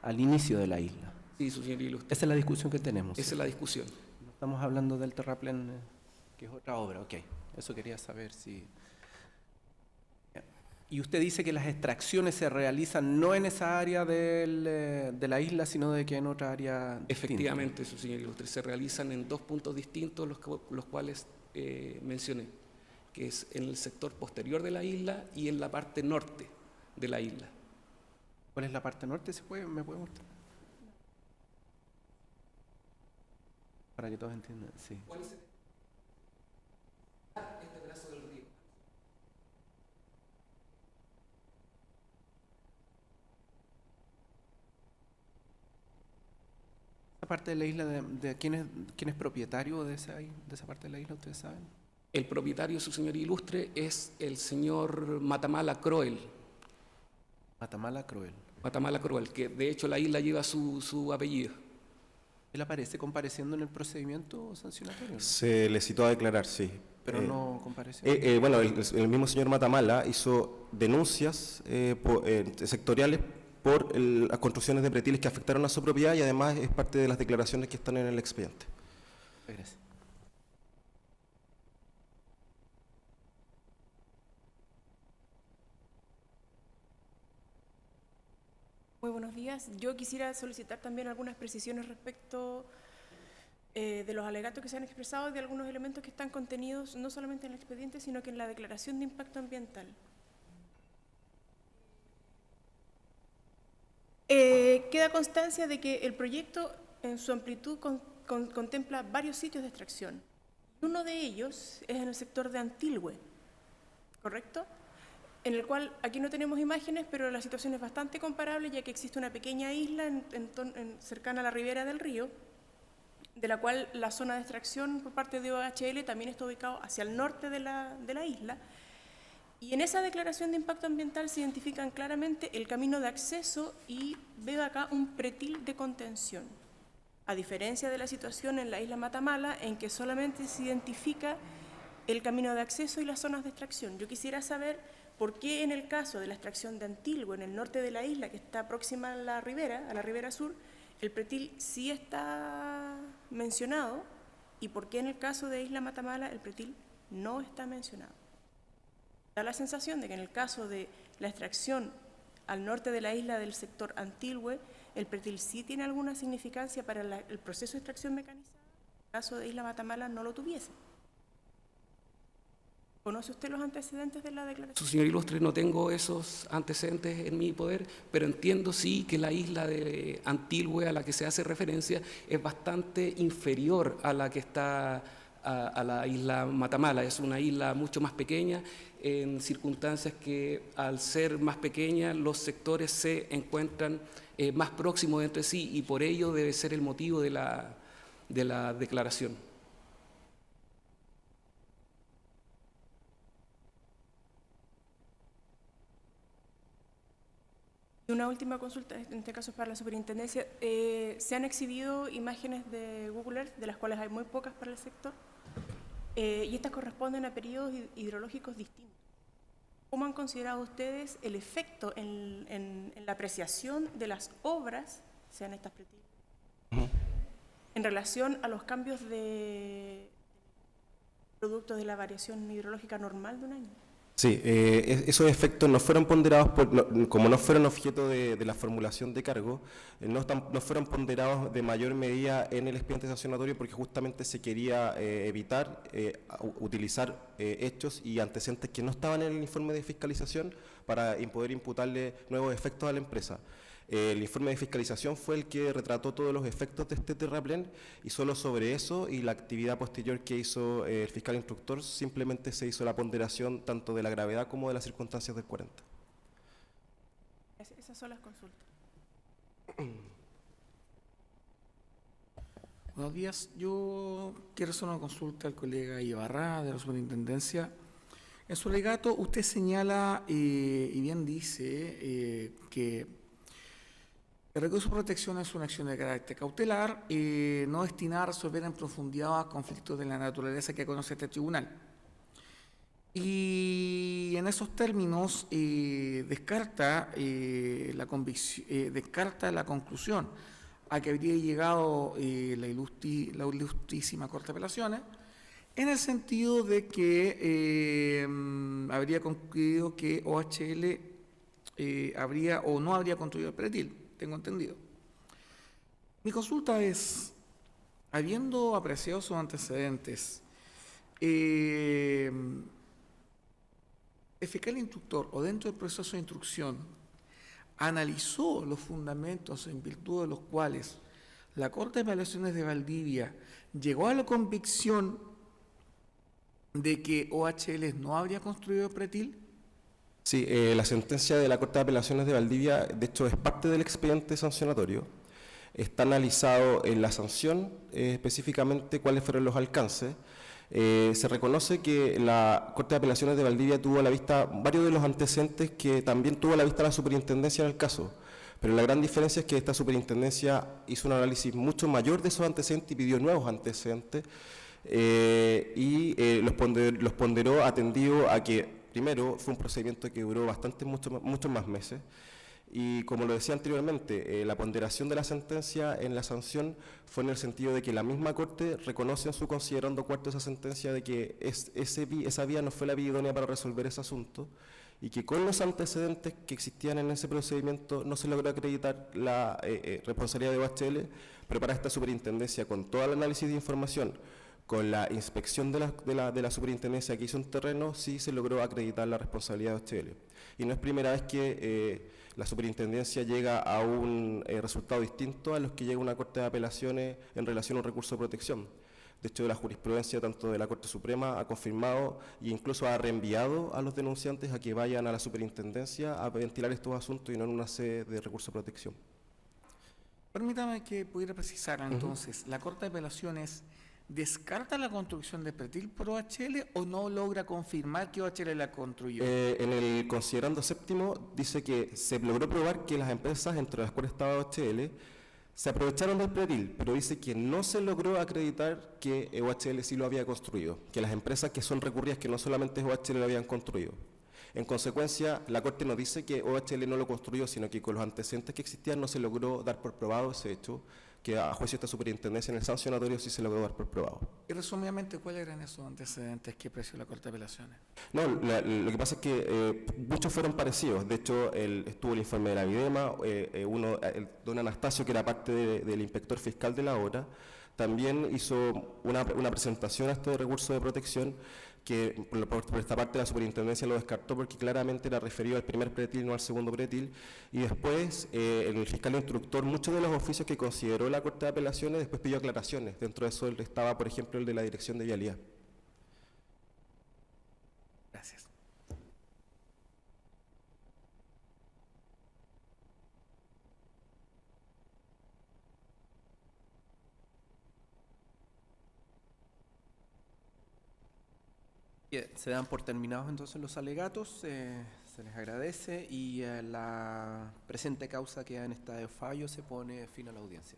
al inicio de la isla. Sí, su señoría ilustre. Esa es la discusión que tenemos. Esa es la discusión. No estamos hablando del terraplén, que es otra obra, ok. Eso quería saber si... Y usted dice que las extracciones se realizan no en esa área de la isla, sino de que en otra área distinta. Efectivamente, su señor ilustre, se realizan en dos puntos distintos, los cuales mencioné, que es en el sector posterior de la isla y en la parte norte de la isla. ¿Cuál es la parte norte? ¿Me puede mostrar? Para que todos entiendan, sí. ¿Cuál es este brazo del río? ¿Esa parte de la isla, de quién es propietario de esa parte de la isla, ustedes saben? El propietario, su señoría ilustre, es el señor Matamala Croel. Matamala Croel. Matamala Croel, que de hecho la isla lleva su apellido. ¿Él aparece compareciendo en el procedimiento sancionatorio, no? Se le citó a declarar, sí. Pero no compareció. Bueno, el mismo señor Matamala hizo denuncias sectoriales por las construcciones de pretiles que afectaron a su propiedad y además es parte de las declaraciones que están en el expediente. Gracias. Muy buenos días. Yo quisiera solicitar también algunas precisiones respecto de los alegatos que se han expresado y de algunos elementos que están contenidos no solamente en el expediente, sino que en la declaración de impacto ambiental. Queda constancia de que el proyecto en su amplitud contempla varios sitios de extracción. Uno de ellos es en el sector de Antilhue, ¿correcto? En el cual aquí no tenemos imágenes, pero la situación es bastante comparable, ya que existe una pequeña isla cercana a la ribera del río, de la cual la zona de extracción por parte de OHL también está ubicado hacia el norte de la isla. Y en esa declaración de impacto ambiental se identifican claramente el camino de acceso y veo acá un pretil de contención, a diferencia de la situación en la isla Matamala, en que solamente se identifica el camino de acceso y las zonas de extracción. Yo quisiera saber ¿por qué en el caso de la extracción de Antilgüe, en el norte de la isla, que está próxima a la ribera sur, el pretil sí está mencionado? ¿Y por qué en el caso de Isla Matamala el pretil no está mencionado? Da la sensación de que en el caso de la extracción al norte de la isla del sector Antilgüe, el pretil sí tiene alguna significancia para el proceso de extracción mecanizada. En el caso de Isla Matamala no lo tuviese. ¿Conoce usted los antecedentes de la declaración? Su señor ilustre, no tengo esos antecedentes en mi poder, pero entiendo sí que la isla de Antilgüe a la que se hace referencia es bastante inferior a la que está a la isla Matamala. Es una isla mucho más pequeña, en circunstancias que al ser más pequeña los sectores se encuentran más próximos entre sí y por ello debe ser el motivo de la declaración. Una última consulta, en este caso es para la superintendencia. Se han exhibido imágenes de Google Earth, de las cuales hay muy pocas para el sector, y estas corresponden a periodos hidrológicos distintos. ¿Cómo han considerado ustedes el efecto en la apreciación de las obras, sean estas pretiles, en relación a los cambios de producto de la variación hidrológica normal de un año? Sí, esos efectos no fueron ponderados, como no fueron objeto de la formulación de cargo, no fueron ponderados de mayor medida en el expediente sancionatorio porque justamente se quería evitar utilizar hechos y antecedentes que no estaban en el informe de fiscalización para poder imputarle nuevos efectos a la empresa. El informe de fiscalización fue el que retrató todos los efectos de este terraplén y solo sobre eso y la actividad posterior que hizo el fiscal instructor simplemente se hizo la ponderación tanto de la gravedad como de las circunstancias del 40. Esas son las consultas. Buenos días. Yo quiero hacer una consulta al colega Ibarra de la Superintendencia. En su alegato usted señala y bien dice que el recurso de protección es una acción de carácter cautelar, no destinada a resolver en profundidad conflictos de la naturaleza que conoce este tribunal. Y en esos términos descarta la conclusión a que habría llegado la ilustrísima Corte de Apelaciones, en el sentido de que habría concluido que OHL habría o no habría construido el pretil. Tengo entendido. Mi consulta es, habiendo apreciado sus antecedentes, el fiscal instructor o dentro del proceso de instrucción analizó los fundamentos en virtud de los cuales la Corte de Apelaciones de Valdivia llegó a la convicción de que OHL no habría construido el pretil. Sí, la sentencia de la Corte de Apelaciones de Valdivia, de hecho, es parte del expediente sancionatorio. Está analizado en la sanción, específicamente cuáles fueron los alcances. Se reconoce que la Corte de Apelaciones de Valdivia tuvo a la vista varios de los antecedentes que también tuvo a la vista la superintendencia en el caso. Pero la gran diferencia es que esta superintendencia hizo un análisis mucho mayor de esos antecedentes y pidió nuevos antecedentes los ponderó atendido a que primero, fue un procedimiento que duró muchos más meses y como lo decía anteriormente, la ponderación de la sentencia en la sanción fue en el sentido de que la misma Corte reconoce en su considerando cuarto esa sentencia de que esa vía no fue la vía idónea para resolver ese asunto y que con los antecedentes que existían en ese procedimiento no se logró acreditar la responsabilidad de OHL, pero para esta superintendencia, con todo el análisis de información, con la inspección de la superintendencia que hizo un terreno, sí se logró acreditar la responsabilidad de OHL. Y no es primera vez que la superintendencia llega a un resultado distinto a los que llega una Corte de Apelaciones en relación a un recurso de protección. De hecho, la jurisprudencia tanto de la Corte Suprema ha confirmado e incluso ha reenviado a los denunciantes a que vayan a la superintendencia a ventilar estos asuntos y no en una sede de recurso de protección. Permítame que pudiera precisar entonces, ¿la Corte de Apelaciones descarta la construcción de pretil por OHL o no logra confirmar que OHL la construyó? En el considerando séptimo dice que se logró probar que las empresas entre las cuales estaba OHL se aprovecharon del pretil, pero dice que no se logró acreditar que OHL sí lo había construido, que las empresas que son recurridas, que no solamente OHL lo habían construido. En consecuencia, la Corte no dice que OHL no lo construyó, sino que con los antecedentes que existían no se logró dar por probado ese hecho, que a juicio de esta superintendencia en el sancionatorio sí se logró dar por probado. Y resumidamente, ¿cuáles eran esos antecedentes que apreció la Corte de Apelaciones? No, lo que pasa es que muchos fueron parecidos. De hecho, estuvo el informe de la Videma, don Anastasio, que era parte del inspector fiscal de la obra, también hizo una presentación a este recurso de protección que por esta parte la superintendencia lo descartó porque claramente era referido al primer pretil, no al segundo pretil, y después el fiscal instructor, muchos de los oficios que consideró la Corte de Apelaciones, después pidió aclaraciones. Dentro de eso estaba, por ejemplo, el de la Dirección de Vialidad. Gracias. Bien, se dan por terminados entonces los alegatos, se les agradece y la presente causa queda en estado de fallo, se pone fin a la audiencia.